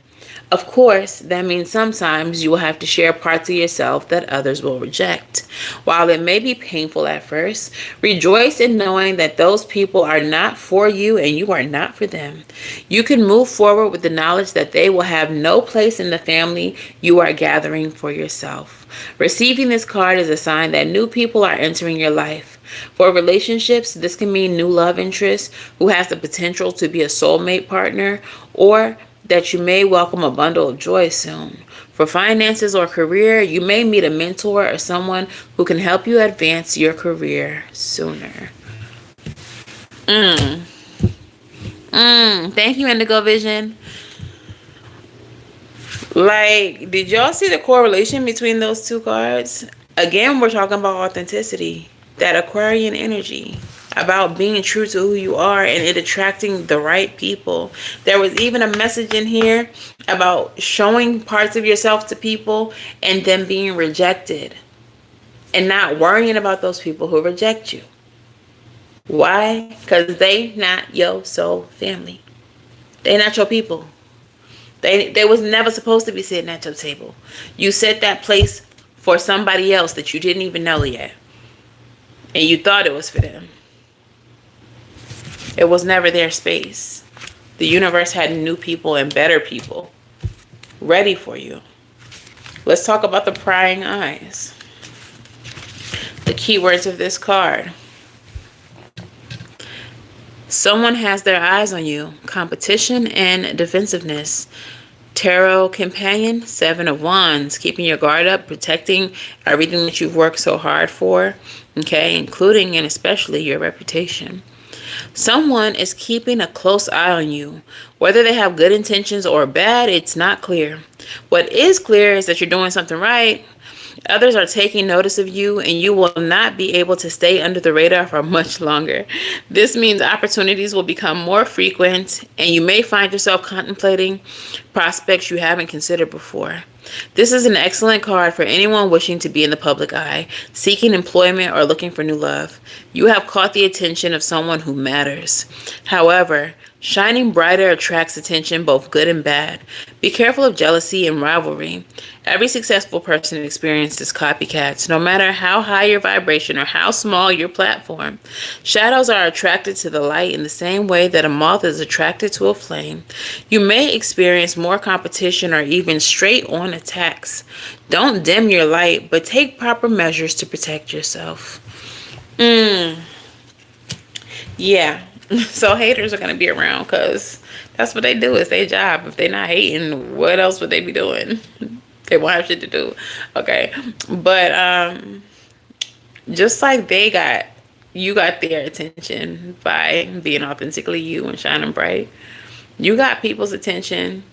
Speaker 1: Of course, that means sometimes you will have to share parts of yourself that others will reject. While it may be painful at first, rejoice in knowing that those people are not for you and you are not for them. You can move forward with the knowledge that they will have no place in the family you are gathering for yourself. Receiving this card is a sign that new people are entering your life. For relationships, this can mean new love interest who has the potential to be a soulmate partner, or that you may welcome a bundle of joy soon. For finances or career, you may meet a mentor or someone who can help you advance your career sooner. Thank you, Indigo Vision. Like, did y'all see the correlation between those two cards? Again, we're talking about authenticity, that Aquarian energy, about being true to who you are and it attracting the right people. There was even a message in here about showing parts of yourself to people and them being rejected and not worrying about those people who reject you. Why? Because they not your soul family. They not your people. They was never supposed to be sitting at your table. You set that place for somebody else that you didn't even know yet. And you thought it was for them. It was never their space. The universe had new people and better people ready for you. Let's talk about the prying eyes. The keywords of this card. Someone has their eyes on you. Competition and defensiveness. Tarot companion, 7 of Wands, keeping your guard up, protecting everything that you've worked so hard for, okay, including and especially your reputation. Someone is keeping a close eye on you. Whether they have good intentions or bad, it's not clear. What is clear is that you're doing something right. Others are taking notice of you, and you will not be able to stay under the radar for much longer. This means opportunities will become more frequent, and you may find yourself contemplating prospects you haven't considered before. This is an excellent card for anyone wishing to be in the public eye, seeking employment, or looking for new love. You have caught the attention of someone who matters. However, shining brighter attracts attention, both good and bad. Be careful of jealousy and rivalry. Every successful person experiences copycats, no matter how high your vibration or how small your platform. Shadows are attracted to the light in the same way that a moth is attracted to a flame. You may experience more competition or even straight-on attacks. Don't dim your light, but take proper measures to protect yourself. Yeah. So haters are going to be around because that's what they do. It's their job. If they're not hating, what else would they be doing? They won't have shit to do. Okay. But just like you got their attention by being authentically you and shining bright. You got people's attention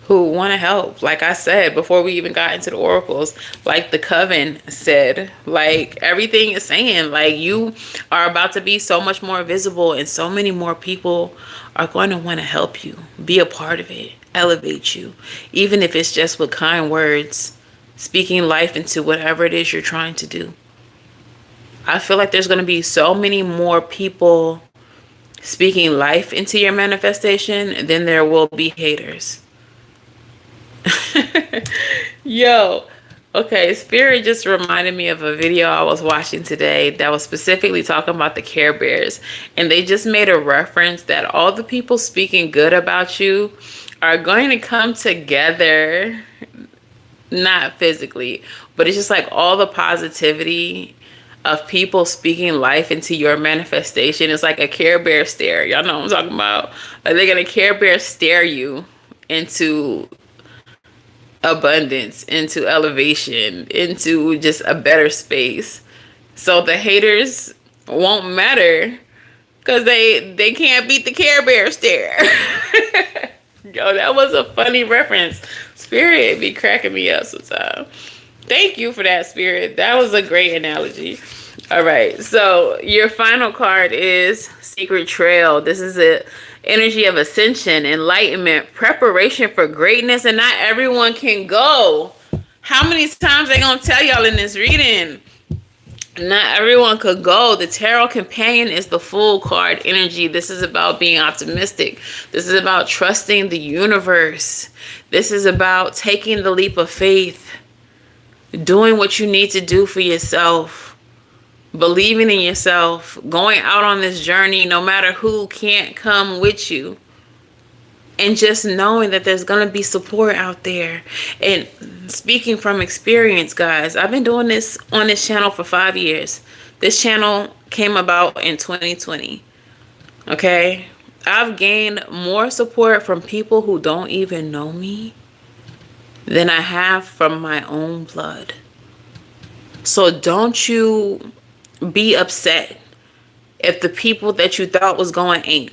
Speaker 1: who want to help. Like I said, before we even got into the oracles, like the coven said, like everything is saying, like you are about to be so much more visible, and so many more people are going to want to help you, be a part of it, elevate you, even if it's just with kind words, speaking life into whatever it is you're trying to do. I feel like there's going to be so many more people speaking life into your manifestation than there will be haters. Yo, okay, Spirit just reminded me of a video I was watching today that was specifically talking about the Care Bears, and they just made a reference that all the people speaking good about you are going to come together, not physically, but it's just like all the positivity of people speaking life into your manifestation. It's like a Care Bear stare. Y'all know what I'm talking about. Like they're gonna Care Bear stare you into abundance, into elevation, into just a better space. So the haters won't matter because they can't beat the Care Bear stare. Yo, that was a funny reference. Spirit be cracking me up sometimes. Thank you for that, Spirit. That was a great analogy. All right, so your final card is Secret Trail. This is a energy of ascension, enlightenment, preparation for greatness, and not everyone can go. How many times they gonna tell y'all in this reading? Not everyone could go. The Tarot Companion is the Fool card energy. This is about being optimistic. This is about trusting the universe. This is about taking the leap of faith, doing what you need to do for yourself, believing in yourself, going out on this journey no matter who can't come with you, and just knowing that there's going to be support out there. And speaking from experience, guys, I've been doing this on this channel for 5 years. This channel came about in 2020. Okay? I've gained more support from people who don't even know me than I have from my own blood. So don't you be upset if the people that you thought was going ain't.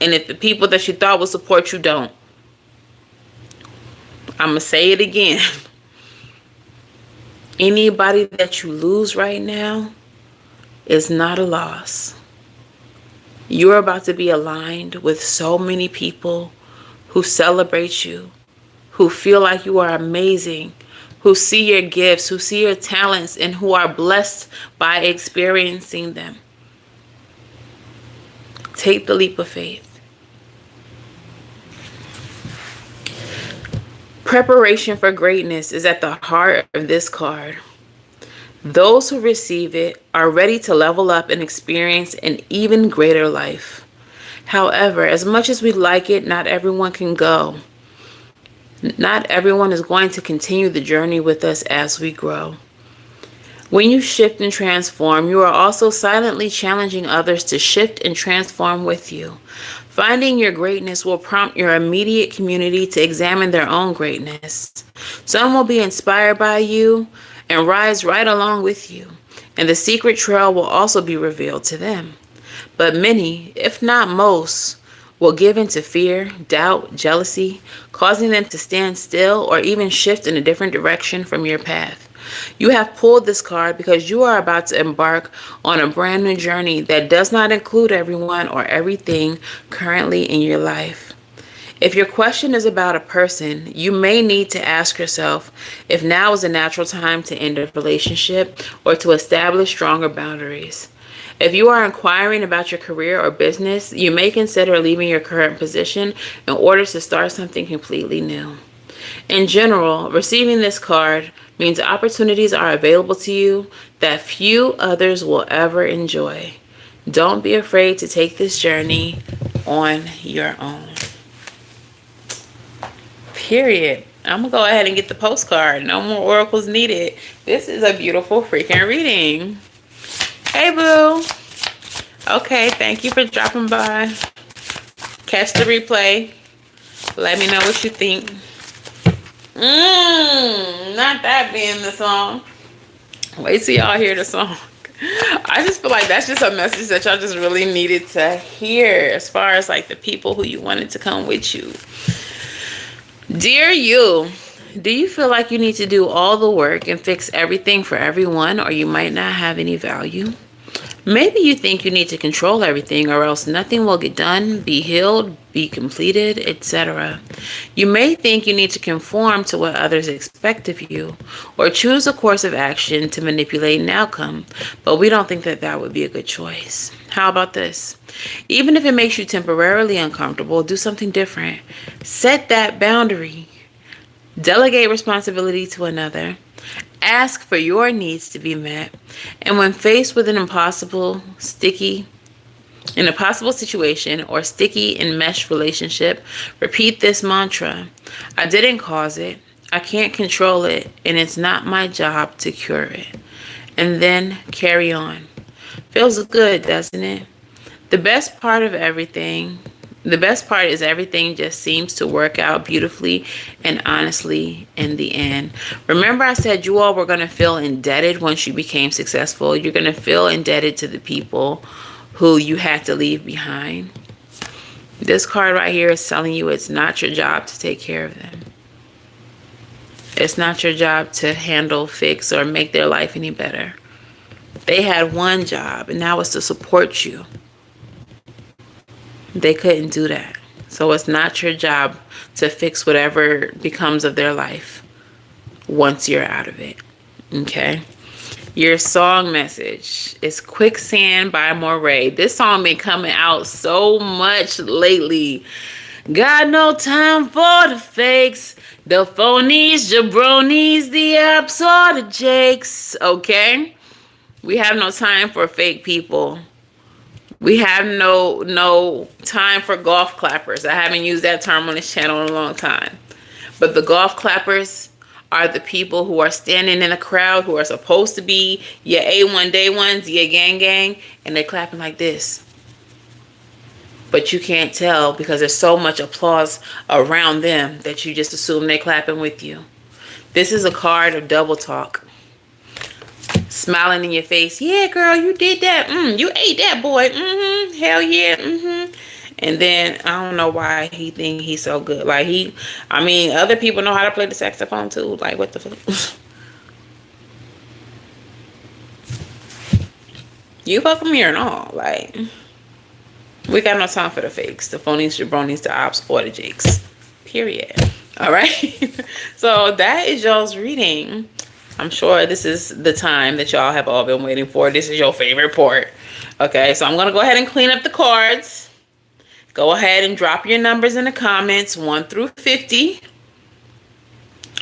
Speaker 1: And if the people that you thought would support you don't. I'm going to say it again. Anybody that you lose right now is not a loss. You're about to be aligned with so many people who celebrate you, who feel like you are amazing, who see your gifts, who see your talents, and who are blessed by experiencing them. Take the leap of faith. Preparation for greatness is at the heart of this card. Those who receive it are ready to level up and experience an even greater life. However, as much as we like it, not everyone can go. Not everyone is going to continue the journey with us as we grow. When you shift and transform, you are also silently challenging others to shift and transform with you. Finding your greatness will prompt your immediate community to examine their own greatness. Some will be inspired by you and rise right along with you, and the secret trail will also be revealed to them. But many, if not most, will give in to fear, doubt, jealousy, causing them to stand still or even shift in a different direction from your path. You have pulled this card because you are about to embark on a brand new journey that does not include everyone or everything currently in your life. If your question is about a person, you may need to ask yourself if now is a natural time to end a relationship or to establish stronger boundaries. If you are inquiring about your career or business, you may consider leaving your current position in order to start something completely new. In general, receiving this card means opportunities are available to you that few others will ever enjoy. Don't be afraid to take this journey on your own. Period. I'm going to go ahead and get the postcard. No more oracles needed. This is a beautiful freaking reading. Hey, boo. Okay, thank you for dropping by. Catch the replay. Let me know what you think. Not that being the song. Wait till y'all hear the song. I just feel like that's just a message that y'all just really needed to hear as far as like the people who you wanted to come with you. Dear you, do you feel like you need to do all the work and fix everything for everyone, or you might not have any value? Maybe you think you need to control everything or else nothing will get done, be healed, be completed, etc. You may think you need to conform to what others expect of you or choose a course of action to manipulate an outcome, but we don't think that that would be a good choice. How about this? Even if it makes you temporarily uncomfortable, do something different. Set that boundary. Delegate responsibility to another. Ask for your needs to be met. And when faced with an impossible situation or sticky enmeshed relationship, repeat this mantra. I didn't cause it. I can't control it. And it's not my job to cure it. And then carry on. Feels good, doesn't it? The best part is everything just seems to work out beautifully and honestly in the end. Remember I said you all were going to feel indebted once you became successful. You're going to feel indebted to the people who you had to leave behind. This card right here is telling you it's not your job to take care of them. It's not your job to handle, fix, or make their life any better. They had one job, and that was to support you. They couldn't do that. So it's not your job to fix whatever becomes of their life once you're out of it. Okay? Your song message is Quicksand by Moray. This song been coming out so much lately. Got no time for the fakes, the phonies, jabronis, the apps, or the jakes. Okay? We have no time for fake people. We have no time for golf clappers. I haven't used that term on this channel in a long time. But the golf clappers are the people who are standing in a crowd who are supposed to be your A1 day ones, your gang, and they're clapping like this. But you can't tell because there's so much applause around them that you just assume they're clapping with you. This is a card of double talk. Smiling in your face. Yeah, girl, you did that. You ate that, boy. Hell yeah. And then I don't know why he think he's so good. Like other people know how to play the saxophone too. Like, what the fuck? You fuck with me or not? Like, we got no time for the fakes, the phonies, jabronis, the ops, or the jakes. Period. All right. So that is y'all's reading. I'm sure this is the time that y'all have all been waiting for. This is your favorite part. Okay, so I'm going to go ahead and clean up the cards. Go ahead and drop your numbers in the comments, 1 through 50.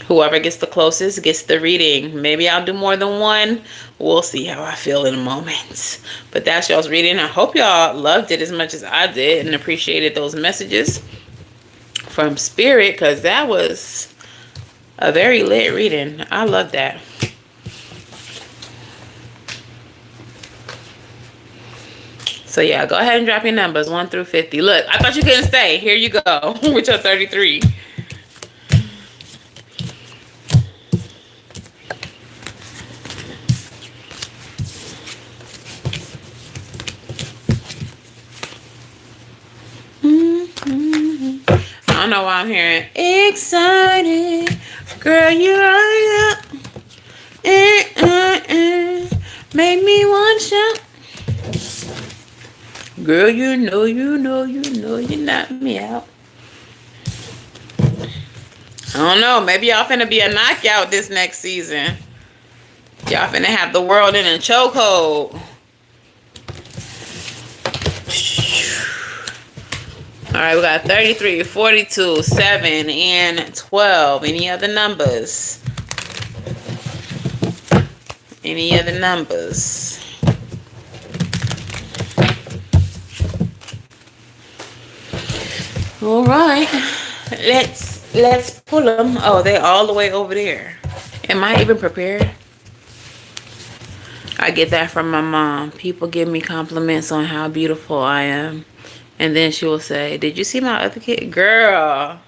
Speaker 1: Whoever gets the closest gets the reading. Maybe I'll do more than one. We'll see how I feel in a moment. But that's y'all's reading. I hope y'all loved it as much as I did and appreciated those messages from Spirit, because that was a very lit reading. I love that. So yeah, go ahead and drop your numbers 1 through 50. Look, I thought you couldn't stay. Here you go with your 33. I don't know why I'm hearing excited. Girl, you're up. Make me want you. Girl, you know, you knock me out. I don't know. Maybe y'all finna be a knockout this next season. Y'all finna have the world in a chokehold. Alright, we got 33, 42, 7, and 12. Any other numbers? Any other numbers? Alright. Let's pull them. Oh, they all the way over there. Am I even prepared? I get that from my mom. People give me compliments on how beautiful I am. And then she will say, did you see my other kid? Girl.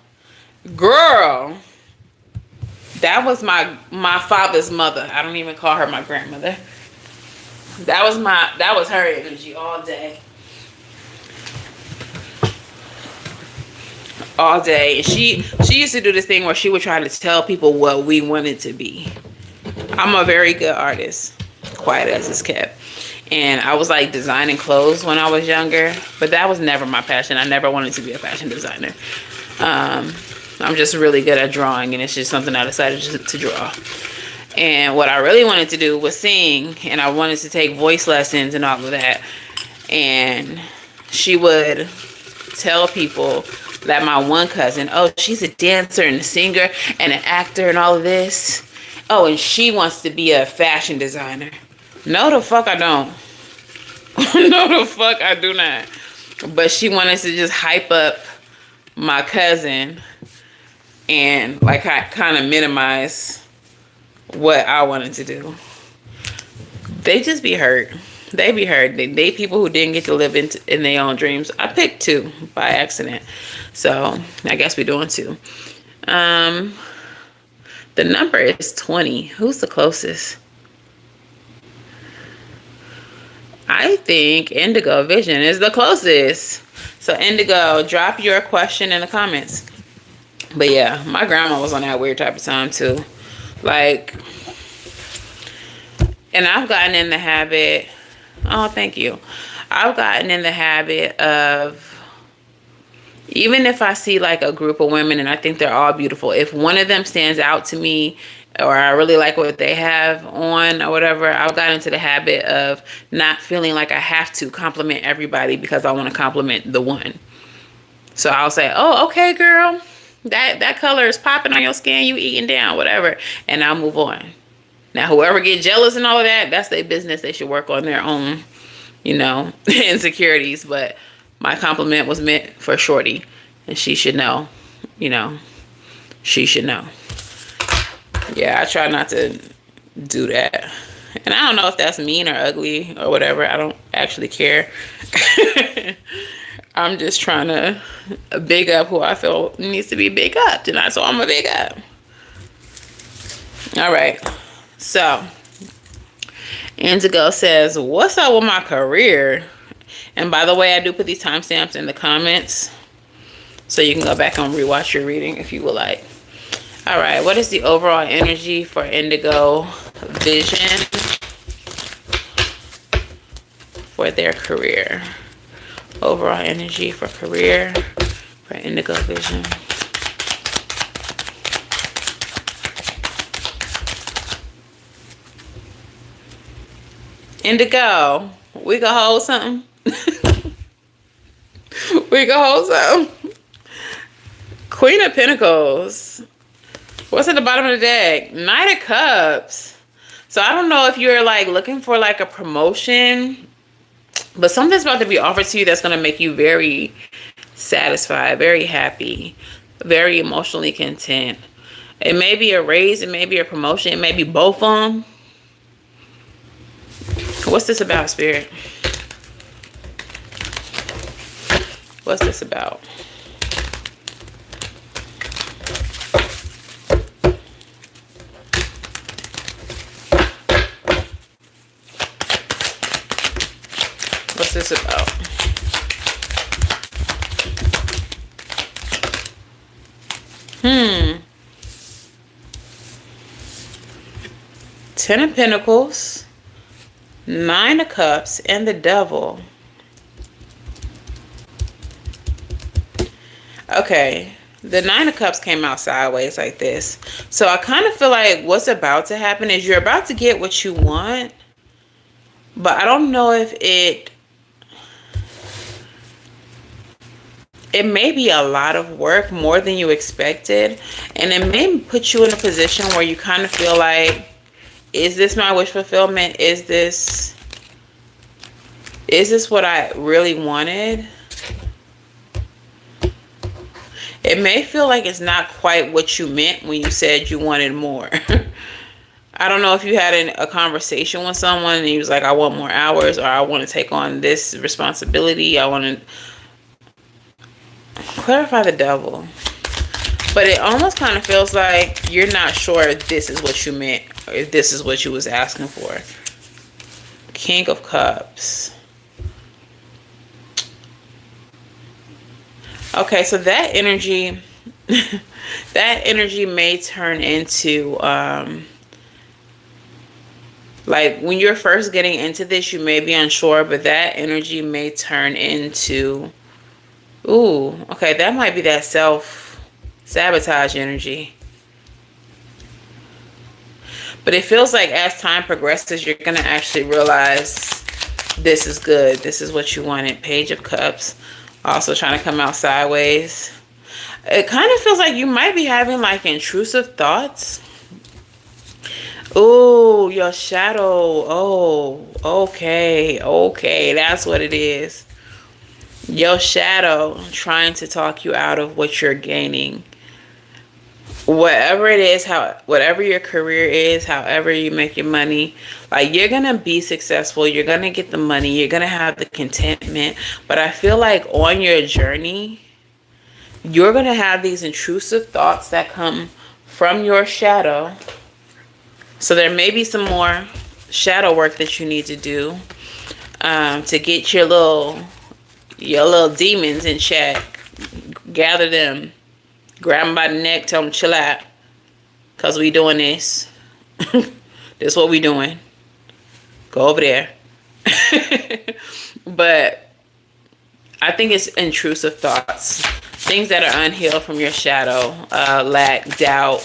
Speaker 1: That was my father's mother. I don't even call her my grandmother. That was her energy all day. All day. She used to do this thing where she would try to tell people what we wanted to be. I'm a very good artist. Quiet as it's kept. And I was like designing clothes when I was younger, but that was never my passion. I never wanted to be a fashion designer. I'm just really good at drawing, and it's just something I decided to draw. And what I really wanted to do was sing, and I wanted to take voice lessons and all of that. And she would tell people that my one cousin, oh, she's a dancer and a singer and an actor and all of this. Oh, and she wants to be a fashion designer. No, the fuck I don't. No, the fuck I do not. But she wanted to just hype up my cousin and like kind of minimize what I wanted to do. They just be hurt. They be hurt. They people who didn't get to live in their own dreams. I picked 2 by accident. So I guess we're doing 2. The number is 20. Who's the closest? I think Indigo Vision is the closest. So Indigo, drop your question in the comments. But yeah, my grandma was on that weird type of time too. Like, and I've gotten in the habit. Oh, thank you. I've gotten in the habit of, even if I see like a group of women and I think they're all beautiful, if one of them stands out to me or I really like what they have on or whatever, I've gotten into the habit of not feeling like I have to compliment everybody because I want to compliment the one. So I'll say, oh, okay, girl, that color is popping on your skin, you eating down, whatever. And I'll move on. Now, whoever get jealous and all of that, that's their business. They should work on their own, insecurities. But my compliment was meant for Shorty, and she should know, she should know. Yeah, I try not to do that. And I don't know if that's mean or ugly or whatever. I don't actually care. I'm just trying to big up who I feel needs to be big up tonight. So I'm a big up. All right. So, Indigo says, what's up with my career? And by the way, I do put these timestamps in the comments, so you can go back and rewatch your reading if you would like. All right, what is the overall energy for Indigo Vision for their career? Overall energy for career for Indigo Vision. Indigo, we can hold something. We can hold something. Queen of Pentacles. What's at the bottom of the deck? Knight of Cups. So I don't know if you're like looking for like a promotion, but something's about to be offered to you that's going to make you very satisfied, very happy, very emotionally content. It may be a raise, it may be a promotion, it may be both of them. What's this about, Spirit? What's this about? What's this about? Ten of Pentacles. Nine of Cups and the Devil. Okay, the Nine of Cups came out sideways like this. So I kind of feel like what's about to happen is you're about to get what you want, but I don't know if it may be a lot of work, more than you expected, and it may put you in a position where you kind of feel like, is this my wish fulfillment? Is this what I really wanted? It may feel like it's not quite what you meant when you said you wanted more. I don't know if you had a conversation with someone and he was like, I want more hours, or I want to take on this responsibility. I want to clarify the Devil. But it almost kind of feels like you're not sure if this is what you meant or if this is what you was asking for. King of Cups. Okay, so that energy may turn into like when you're first getting into this, you may be unsure, but that energy may turn into, ooh, okay, that might be that self-sabotage energy. But it feels like as time progresses, you're going to actually realize this is good. This is what you wanted. Page of Cups. Also trying to come out sideways. It kind of feels like you might be having like intrusive thoughts. Ooh, your shadow. Oh, okay. Okay, that's what it is. Your shadow trying to talk you out of what you're gaining. Whatever it is, whatever your career is, however you make your money, like you're gonna be successful, you're gonna get the money, you're gonna have the contentment. But I feel like on your journey, you're gonna have these intrusive thoughts that come from your shadow. So there may be some more shadow work that you need to do to get your little demons in check. Gather them. Grab them by the neck, tell them chill out. Because we doing this. This is what we doing. Go over there. But I think it's intrusive thoughts. Things that are unhealed from your shadow. Lack, doubt.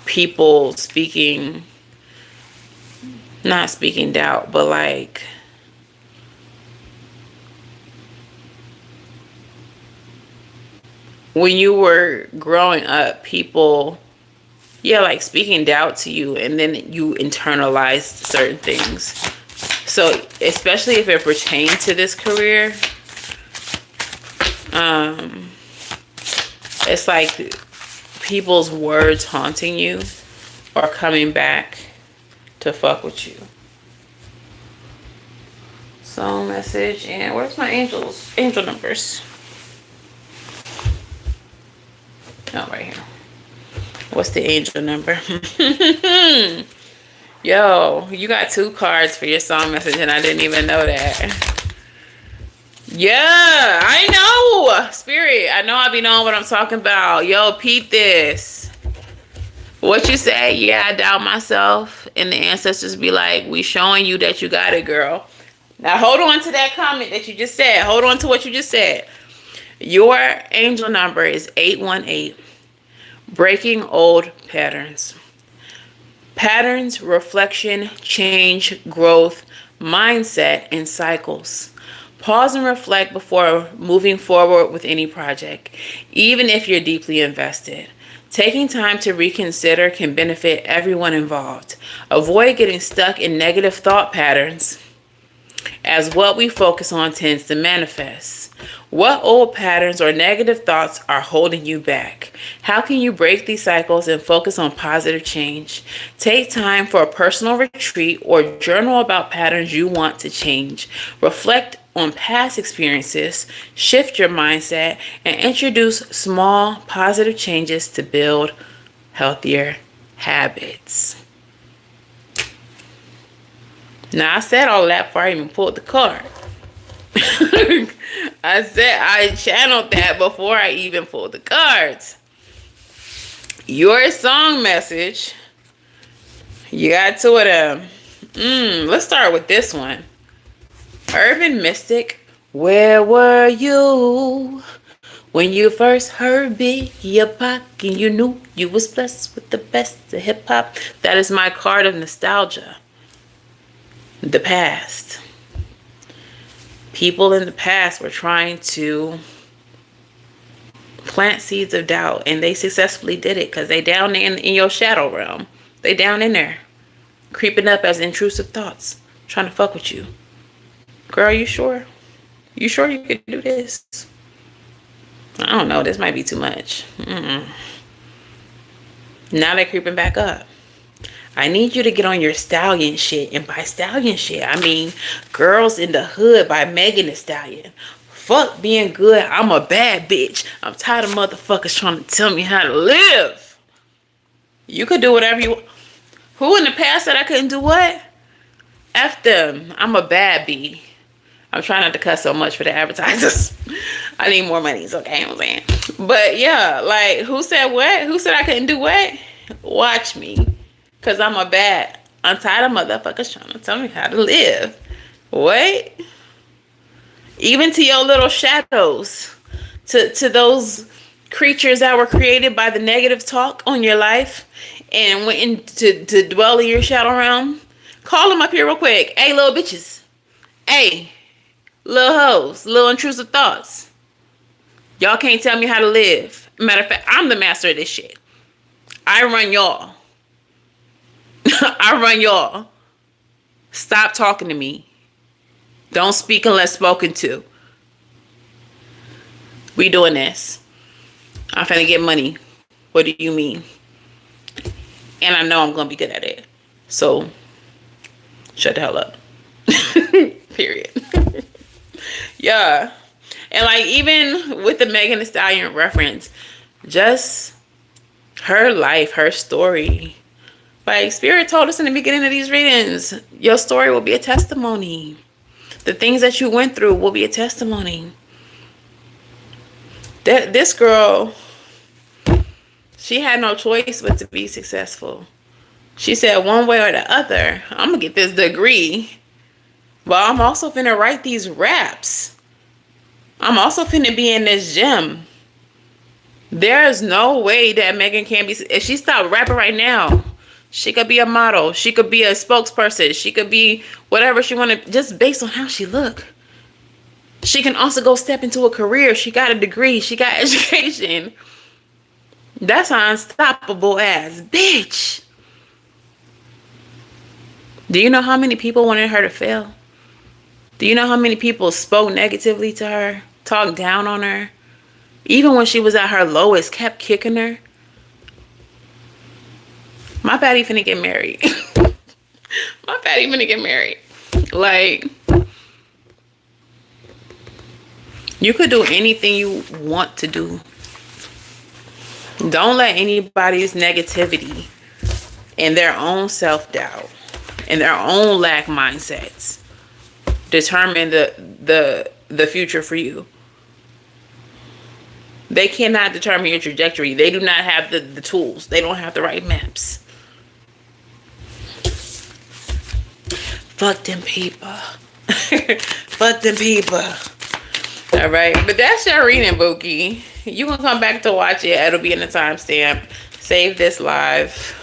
Speaker 1: People speaking, not speaking doubt, but like, when you were growing up, people, like speaking doubt to you, and then you internalized certain things. So especially if it pertained to this career, it's like people's words haunting you or coming back to fuck with you. Song message, and where's my angel numbers? Oh, right here. What's the angel number? Yo, you got 2 cards for your song message, and I didn't even know that. Yeah, I know. Spirit, I know I be knowing what I'm talking about. Yo, peep this. What you say? Yeah, I doubt myself. And the ancestors be like, we showing you that you got it, girl. Now, hold on to that comment that you just said. Hold on to what you just said. Your angel number is 818. Breaking old patterns. Patterns, reflection, change, growth, mindset, and cycles. Pause and reflect before moving forward with any project, even if you're deeply invested. Taking time to reconsider can benefit everyone involved. Avoid getting stuck in negative thought patterns, as what we focus on tends to manifest. What old patterns or negative thoughts are holding you back? How can you break these cycles and focus on positive change? Take time for a personal retreat or journal about patterns you want to change. Reflect on past experiences, shift your mindset, and introduce small positive changes to build healthier habits. Now, I said all that before I even pulled the card. I said I channeled that before I even pulled the cards. Your song message You got two of them. Let's start with this one. Urban Mystic, where were you when you first heard Biggie Pac and you knew you was blessed with the best of hip hop? That is my card of nostalgia. The past. People in the past were trying to plant seeds of doubt, and they successfully did it because they down in your shadow realm. They down in there, creeping up as intrusive thoughts, trying to fuck with you. Girl, you sure? You sure you could do this? I don't know. This might be too much. Now they're creeping back up. I need you to get on your stallion shit. And by stallion shit, I mean Girls in the Hood by Megan Thee Stallion. Fuck being good. I'm a bad bitch. I'm tired of motherfuckers trying to tell me how to live. You could do whatever you want. Who in the past said I couldn't do what? F them. I'm a bad bee. I'm trying not to cuss so much for the advertisers. I need more money, okay? I'm saying. But yeah, like, who said what? Who said I couldn't do what? Watch me. Because I'm a bad. I'm tired of motherfuckers trying to tell me how to live. What? Even to your little shadows. To those creatures that were created by the negative talk on your life and went in to dwell in your shadow realm. Call them up here real quick. Hey, little bitches. Hey. Little hoes, little intrusive thoughts. Y'all can't tell me how to live. Matter of fact, I'm the master of this shit. I run y'all. I run y'all. Stop talking to me. Don't speak unless spoken to. We doing this. I'm finna get money. What do you mean? And I know I'm gonna be good at it. So, shut the hell up. Period. Yeah. And like, even with the Megan Thee Stallion reference, just her life, her story. Like, Spirit told us in the beginning of these readings, your story will be a testimony. The things that you went through will be a testimony. This girl, she had no choice but to be successful. She said, one way or the other, I'm gonna get this degree. But I'm also finna write these raps. I'm also finna be in this gym. There's no way that Megan can't be. If she stopped rapping right now, she could be a model. She could be a spokesperson. She could be whatever she wanted, just based on how she look. She can also go step into a career. She got a degree. She got education. That's an unstoppable ass bitch. Do you know how many people wanted her to fail? Do you know how many people spoke negatively to her, talked down on her? Even when she was at her lowest, kept kicking her. My baddie finna get married. My baddie finna get married. Like, you could do anything you want to do. Don't let anybody's negativity and their own self-doubt and their own lack mindsets determine the future for you. They cannot determine your trajectory. They do not have the tools. They don't have the right maps. Fuck them people. Fuck them people. All right. But that's your reading, Bookie. You can come back to watch it. It'll be in the timestamp. Save this live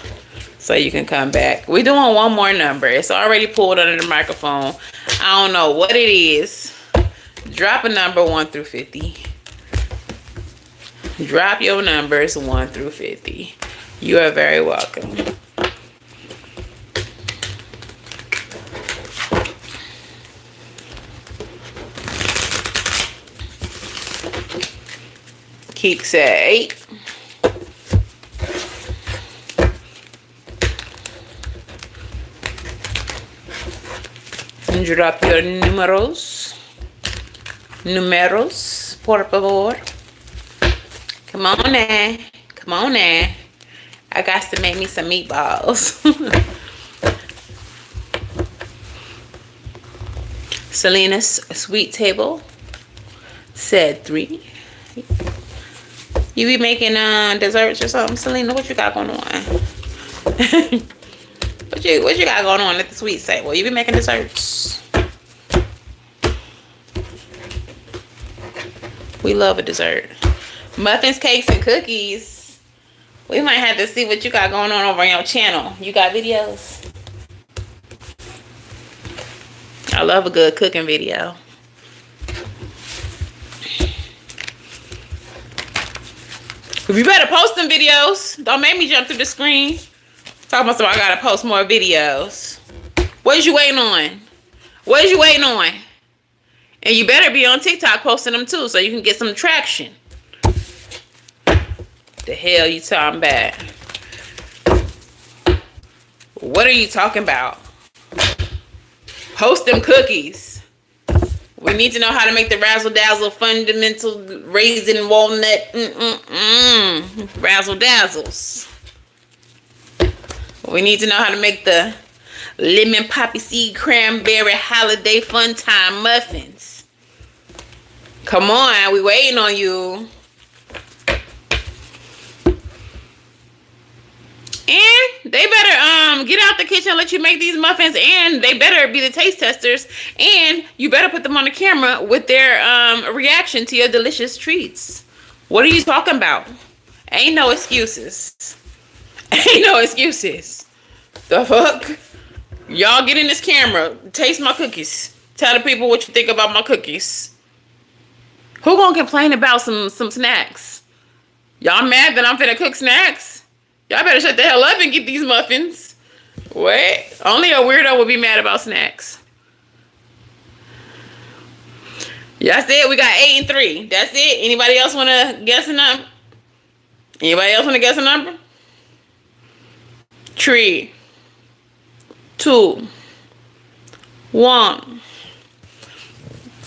Speaker 1: so you can come back. We're doing one more number. It's already pulled under the microphone. I don't know what it is. Drop a number 1 through 50. Drop your numbers 1 through 50. You are very welcome. Keek said 8. And drop your numeros. Numeros, por favor. Come on now. Come on now. I got to make me some meatballs. Selena's Sweet Table said 3. You be making desserts or something, Selena? What you got going on? What you got going on at the sweet side? Well, you be making desserts. We love a dessert. Muffins, cakes, and cookies. We might have to see what you got going on over on your channel. You got videos? I love a good cooking video. You better post them videos. Don't make me jump through the screen. Talking about, so I gotta post more videos. What is you waiting on? What is you waiting on? And you better be on TikTok posting them too, so you can get some traction. The hell you talking about? What are you talking about? Post them cookies. We need to know how to make the razzle dazzle fundamental raisin walnut razzle dazzles. We need to know how to make the lemon poppy seed cranberry holiday fun time muffins. Come on, we waiting on you. And they better get out the kitchen and let you make these muffins, and they better be the taste testers, and you better put them on the camera with their reaction to your delicious treats. What are you talking about? Ain't no excuses. Ain't no excuses. The fuck? Y'all get in this camera. Taste my cookies. Tell the people what you think about my cookies. Who gonna complain about some snacks? Y'all mad that I'm finna cook snacks? Y'all better shut the hell up and get these muffins. What? Only a weirdo would be mad about snacks. Y'all said we got 8 and 3. That's it. Anybody else want to guess a number? Anybody else want to guess a number? 3, 2, 1.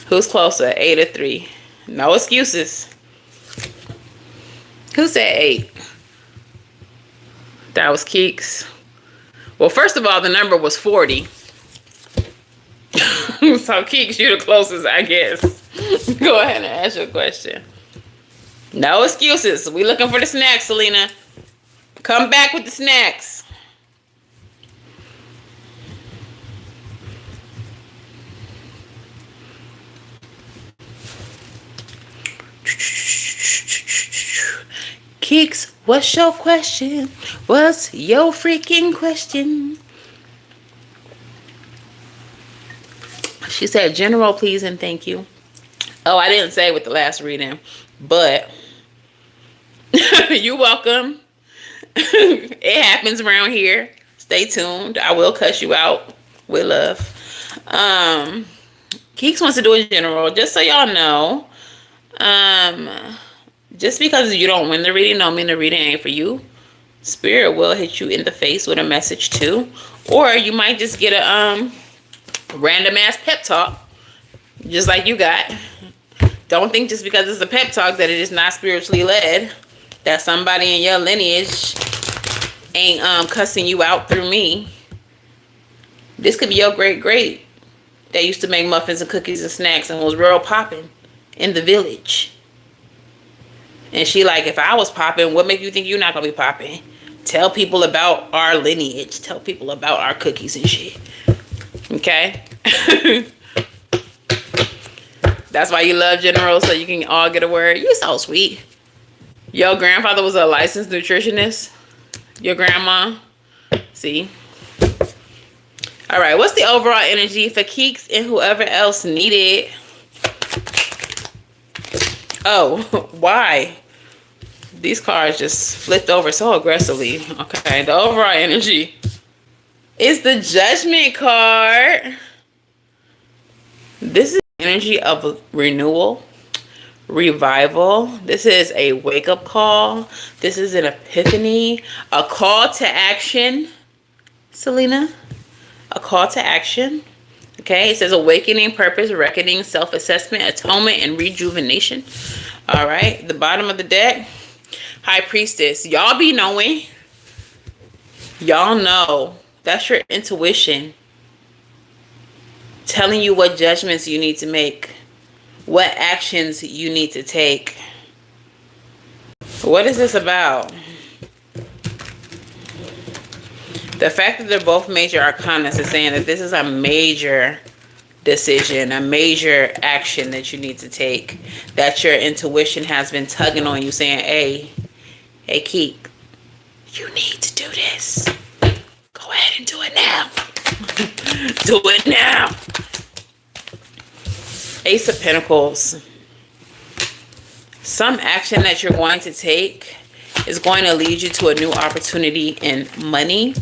Speaker 1: Who's closer? 8 or 3? No excuses. Who said 8? That was Keeks. Well, first of all, the number was 40. So Keeks, you're the closest, I guess. Go ahead and ask your question. No excuses. We looking for the snacks, Selena. Come back with the snacks. Keeks, what's your question? What's your freaking question? She said, general, please and thank you. Oh, I didn't say with the last reading, but you're welcome. It happens around here. Stay tuned. I will cuss you out with love. Keeks wants to do a general, just so y'all know. Just because you don't win the reading don't mean the reading ain't for you. Spirit will hit you in the face with a message too. Or you might just get a random ass pep talk. Just like you got. Don't think just because it's a pep talk that it is not spiritually led. That somebody in your lineage ain't cussing you out through me. This could be your great that used to make muffins and cookies and snacks and was real popping in the village. And she like, if I was popping, what make you think you're not gonna be popping? Tell people about our lineage. Tell people about our cookies and shit. Okay? That's why you love generals, so you can all get a word. You're so sweet. Your grandfather was a licensed nutritionist. Your grandma. See? All right, what's the overall energy for Keeks and whoever else needed? Oh, why? These cards just flipped over so aggressively. Okay, the overall energy is the Judgment card. This is energy of renewal, revival. This is a wake-up call. This is an epiphany, a call to action. Selena, a call to action. Okay, it says awakening, purpose, reckoning, self-assessment, atonement, and rejuvenation. All right, the bottom of the deck, High Priestess. Y'all be knowing. Y'all know. That's your intuition. Telling you what judgments you need to make. What actions you need to take. What is this about? The fact that they're both major arcanas is saying that this is a major decision, a major action that you need to take, that your intuition has been tugging on you, saying, hey, Keek, you need to do this. Go ahead and do it now. Do it now. Ace of Pentacles. Some action that you're going to take is going to lead you to a new opportunity in money.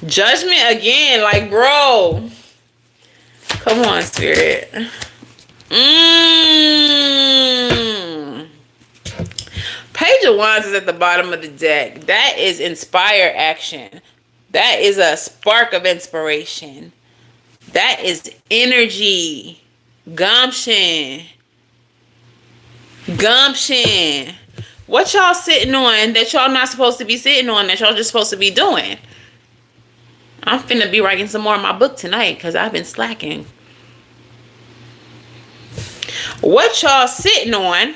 Speaker 1: Judgment again, like, bro. Come on, Spirit. Page of Wands is at the bottom of the deck. That is inspire action. That is a spark of inspiration. That is energy. Gumption. Gumption. What y'all sitting on that y'all not supposed to be sitting on, that y'all just supposed to be doing? I'm finna be writing some more in my book tonight because I've been slacking. What y'all sitting on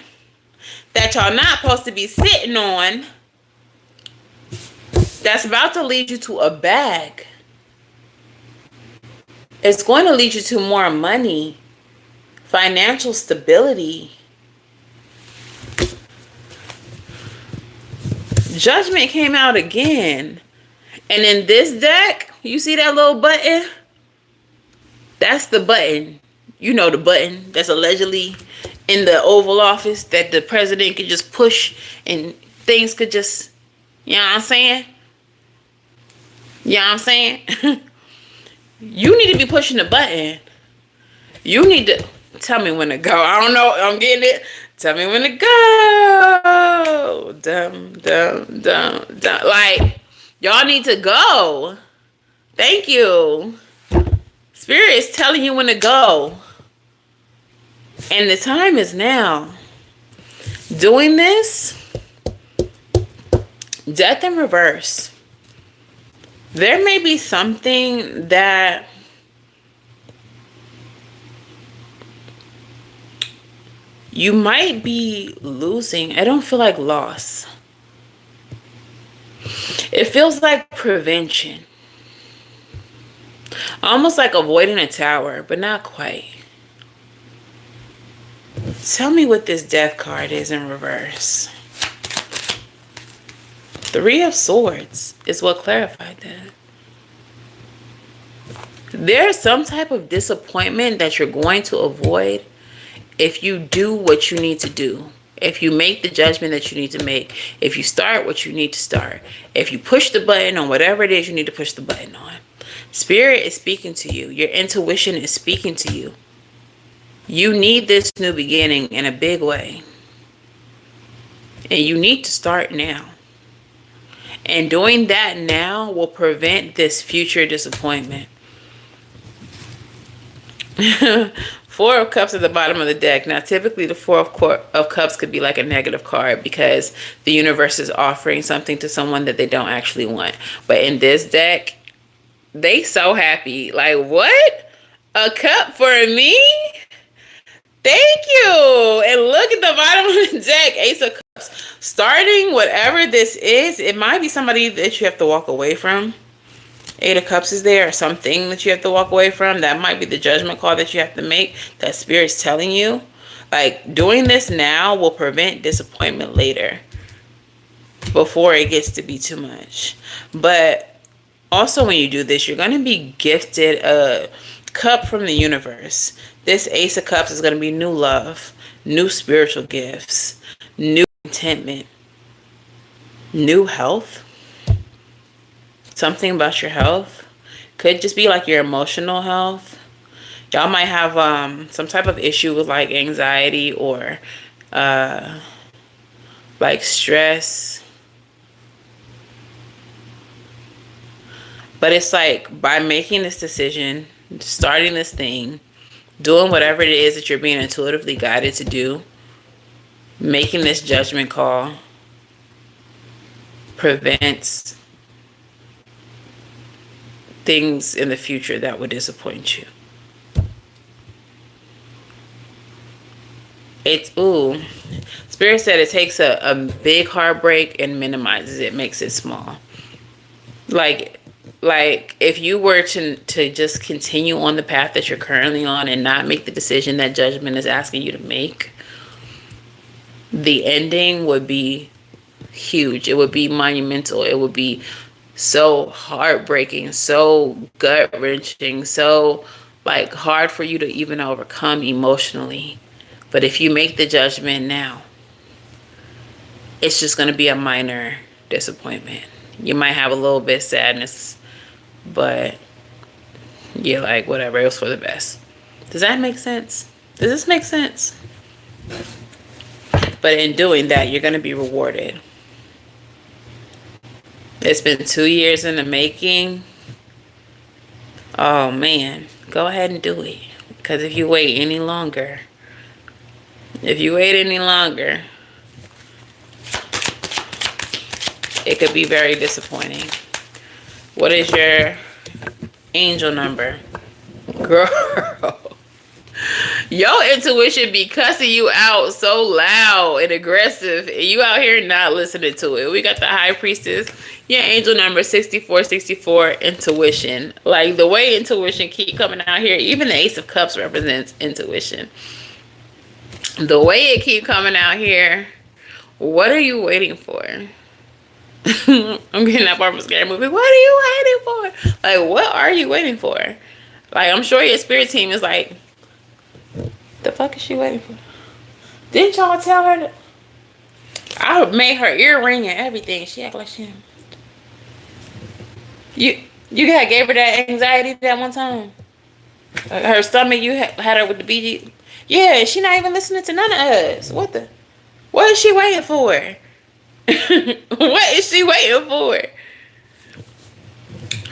Speaker 1: that y'all not supposed to be sitting on, that's about to lead you to a bag. It's going to lead you to more money, financial stability. Judgment came out again. And in this deck, you see that little button? That's the button. You know, the button that's allegedly in the Oval Office that the president could just push and things could just, you know what I'm saying? You know what I'm saying? You need to be pushing the button. You need to tell me when to go. I don't know. I'm getting it. Tell me when to go. Dum, dum, dum, dum. Like, y'all need to go. Thank you. Spirit is telling you when to go. And the time is now. Doing this, death in reverse. There may be something that you might be losing. I don't feel like loss. It feels like prevention. Almost like avoiding a tower, but not quite. Tell me what this death card is in reverse. Three of Swords is what clarified that. There's some type of disappointment that you're going to avoid if you do what you need to do. If you make the judgment that you need to make. If you start what you need to start. If you push the button on whatever it is you need to push the button on. Spirit is speaking to you. Your intuition is speaking to you. You need this new beginning in a big way. And you need to start now. And doing that now will prevent this future disappointment. Four of Cups at the bottom of the deck. Now, typically the Four of Cups could be like a negative card because the universe is offering something to someone that they don't actually want. But in this deck, they so happy. Like, what? A cup for me? Thank you. And look at the bottom of the deck. Ace of Cups. Starting whatever this is, it might be somebody that you have to walk away from. Eight of Cups is there, or something that you have to walk away from. That might be the judgment call that you have to make. That Spirit's telling you. Like, doing this now will prevent disappointment later. Before it gets to be too much. But also when you do this, you're going to be gifted a cup from the universe. This Ace of Cups is going to be new love, new spiritual gifts, new contentment, new health. Something about your health. Could just be like your emotional health. Y'all might have some type of issue with like anxiety or like stress. But it's like by making this decision, starting this thing, doing whatever it is that you're being intuitively guided to do, making this judgment call prevents things in the future that would disappoint you. Spirit said it takes a big heartbreak and minimizes it, makes it small. Like, like if you were to just continue on the path that you're currently on and not make the decision that judgment is asking you to make, the ending would be huge. It would be monumental. It would be so heartbreaking, so gut wrenching, so like hard for you to even overcome emotionally. But if you make the judgment now, it's just going to be a minor disappointment. You might have a little bit of sadness, but you're like, whatever, it was for the best. Does that make sense? Does this make sense? But in doing that, you're going to be rewarded. It's been 2 years in the making. Oh man, go ahead and do it. Because if you wait any longer, it could be very disappointing. What is your angel number? Girl. Your intuition be cussing you out so loud and aggressive, and you out here not listening to it. We got the High Priestess. Your angel number 6464, intuition. Like the way intuition keep coming out here, even the Ace of Cups represents intuition. The way it keep coming out here, what are you waiting for? I'm getting that part from a scary movie. What are you waiting for? Like, what are you waiting for? Like, I'm sure your spirit team is like, the fuck is she waiting for? Didn't y'all tell her that? I made her earring and everything. She act like she... You had gave her that anxiety that one time? Her stomach, you had her with the BG... Yeah, she not even listening to none of us. What is she waiting for? What is she waiting for?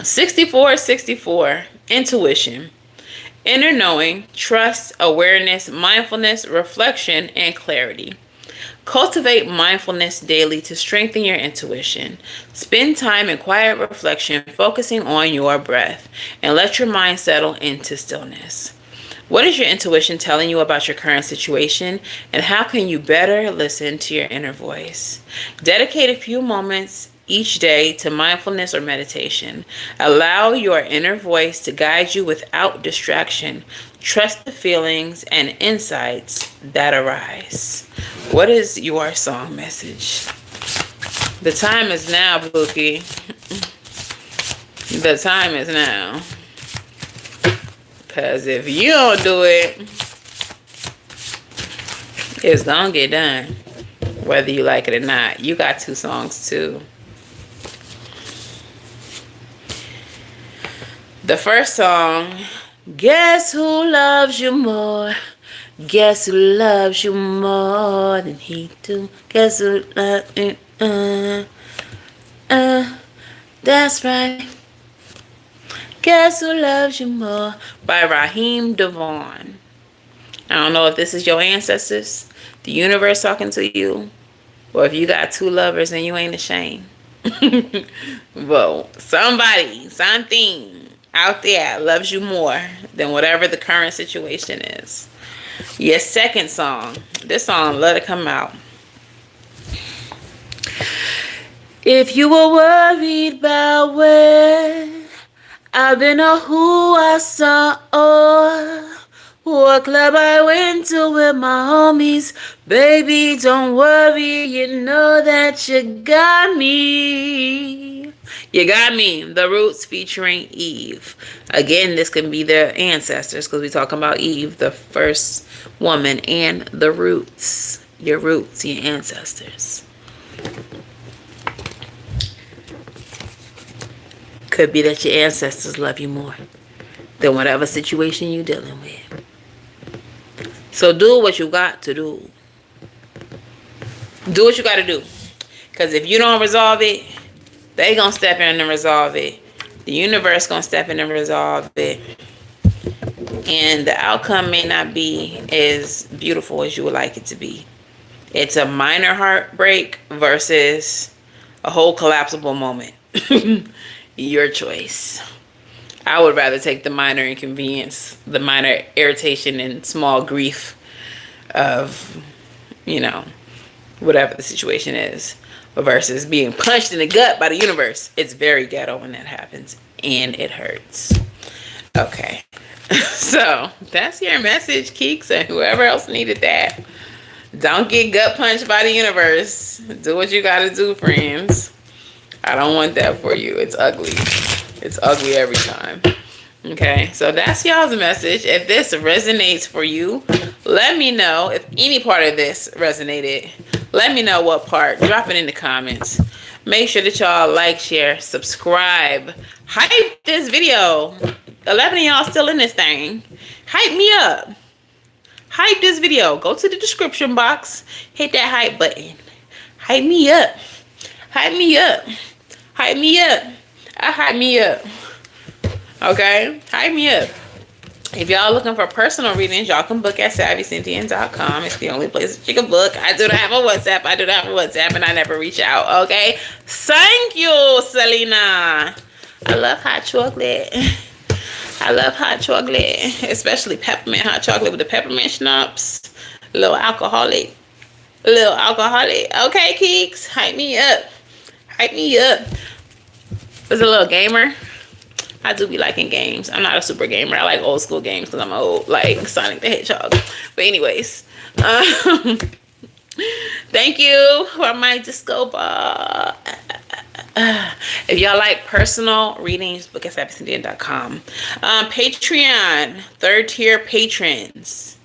Speaker 1: 6464, intuition. Inner knowing, trust, awareness, mindfulness, reflection, and clarity. Cultivate mindfulness daily to strengthen your intuition. Spend time in quiet reflection, focusing on your breath, and let your mind settle into stillness. What is your intuition telling you about your current situation, and how can you better listen to your inner voice? Dedicate a few moments each day to mindfulness or meditation. Allow your inner voice to guide you without distraction. Trust the feelings and insights that arise. What is your song message? The time is now, Bookie. The time is now. Because if you don't do it, it's gonna get done. Whether you like it or not. You got 2 songs too. The first song, guess who loves you more? Guess who loves you more than he do? Guess who loves you? That's right. Guess who loves you more? By Raheem Devon. I don't know if this is your ancestors, the universe talking to you, or if you got 2 lovers and you ain't ashamed. Well, somebody, something out there loves you more than whatever the current situation is. Your second song. This song, let it come out. If you were worried about where I've been or who I saw or what club I went to with my homies, baby, don't worry, you know that you got me. You got me. The Roots featuring Eve. Again, this can be their ancestors because we're talking about Eve, the first woman, and the Roots. Your roots, your ancestors. Could be that your ancestors love you more than whatever situation you're dealing with. So do what you got to do. Do what you got to do. Because if you don't resolve it, they going to step in and resolve it. The universe going to step in and resolve it. And the outcome may not be as beautiful as you would like it to be. It's a minor heartbreak versus a whole collapsible moment. Your choice. I would rather take the minor inconvenience, the minor irritation and small grief of, you know, whatever the situation is. versus being punched in the gut by the universe. It's very ghetto when that happens, and it hurts. Okay. So that's your message, Keeks, and whoever else needed that. Don't get gut punched by the universe. Do what you gotta do, friends. I don't want that for you. It's ugly. It's ugly every time. Okay, so that's y'all's message. If this resonates for you, let me know. If any part of this resonated, let me know what part. Drop it in the comments. Make sure that y'all like, share, subscribe. Hype this video. 11 of y'all still in this thing. Hype me up. Hype this video. Go to the description box. Hit that hype button. Hype me up. Hype me up. Hype me up. Hype me up. Okay? Hype me up. If y'all looking for personal readings, y'all can book at SavyCynthia.com. It's the only place that you can book. I do not have a WhatsApp. And I never reach out. Okay? Thank you, Selena. I love hot chocolate. I love hot chocolate, especially peppermint hot chocolate with the peppermint schnapps. A little alcoholic. Okay, Keeks, hype me up. Hype me up. Was a little gamer. I do be liking games. I'm not a super gamer. I like old school games because I'm old, like Sonic the Hedgehog. But anyways, thank you for my disco ball. If y'all like personal readings, book at SavyCynthia.com. Patreon, 3rd tier patrons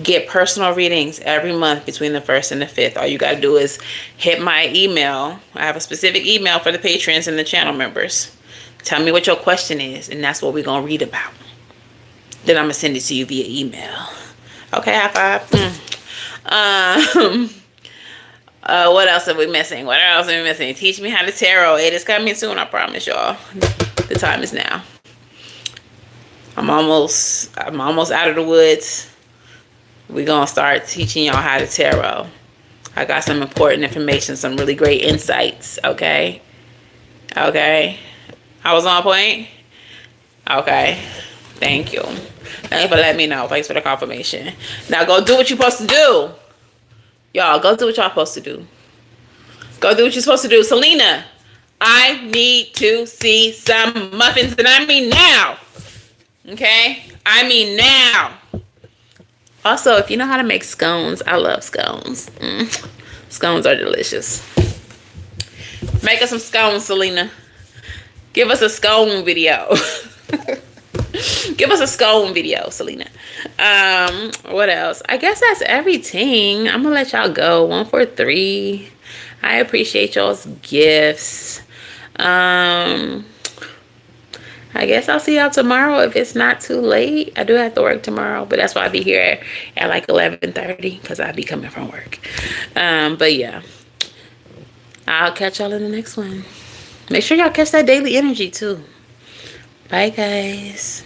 Speaker 1: get personal readings every month between the 1st and the 5th. All you gotta do is hit my email. I have a specific email for the patrons and the channel members. Tell me what your question is, and that's what we're gonna read about. Then I'm gonna send it to you via email. Okay, high five. What else are we missing? Teach me how to tarot. It is coming soon, I promise y'all. The time is now. I'm almost out of the woods. We're gonna start teaching y'all how to tarot. I got some important information, some really great insights, okay? Okay. I was on point? Okay. Thank you. Thank you for letting me know. Thanks for the confirmation. Now go do what you're supposed to do. Y'all, go do what y'all supposed to do. Go do what you're supposed to do. Selena, I need to see some muffins, and I mean now. Okay? I mean now. Also, if you know how to make scones, I love scones. Scones are delicious. Make us some scones, Selena. Give us a scone video. Give us a scone video, Selena. What else? I guess that's everything. I'm gonna let y'all go. 1 for 3. I appreciate y'all's gifts. I guess I'll see y'all tomorrow if it's not too late. I do have to work tomorrow, but that's why I'll be here at like 11:30 because I'll be coming from work. But yeah, I'll catch y'all in the next one. Make sure y'all catch that daily energy too. Bye, guys.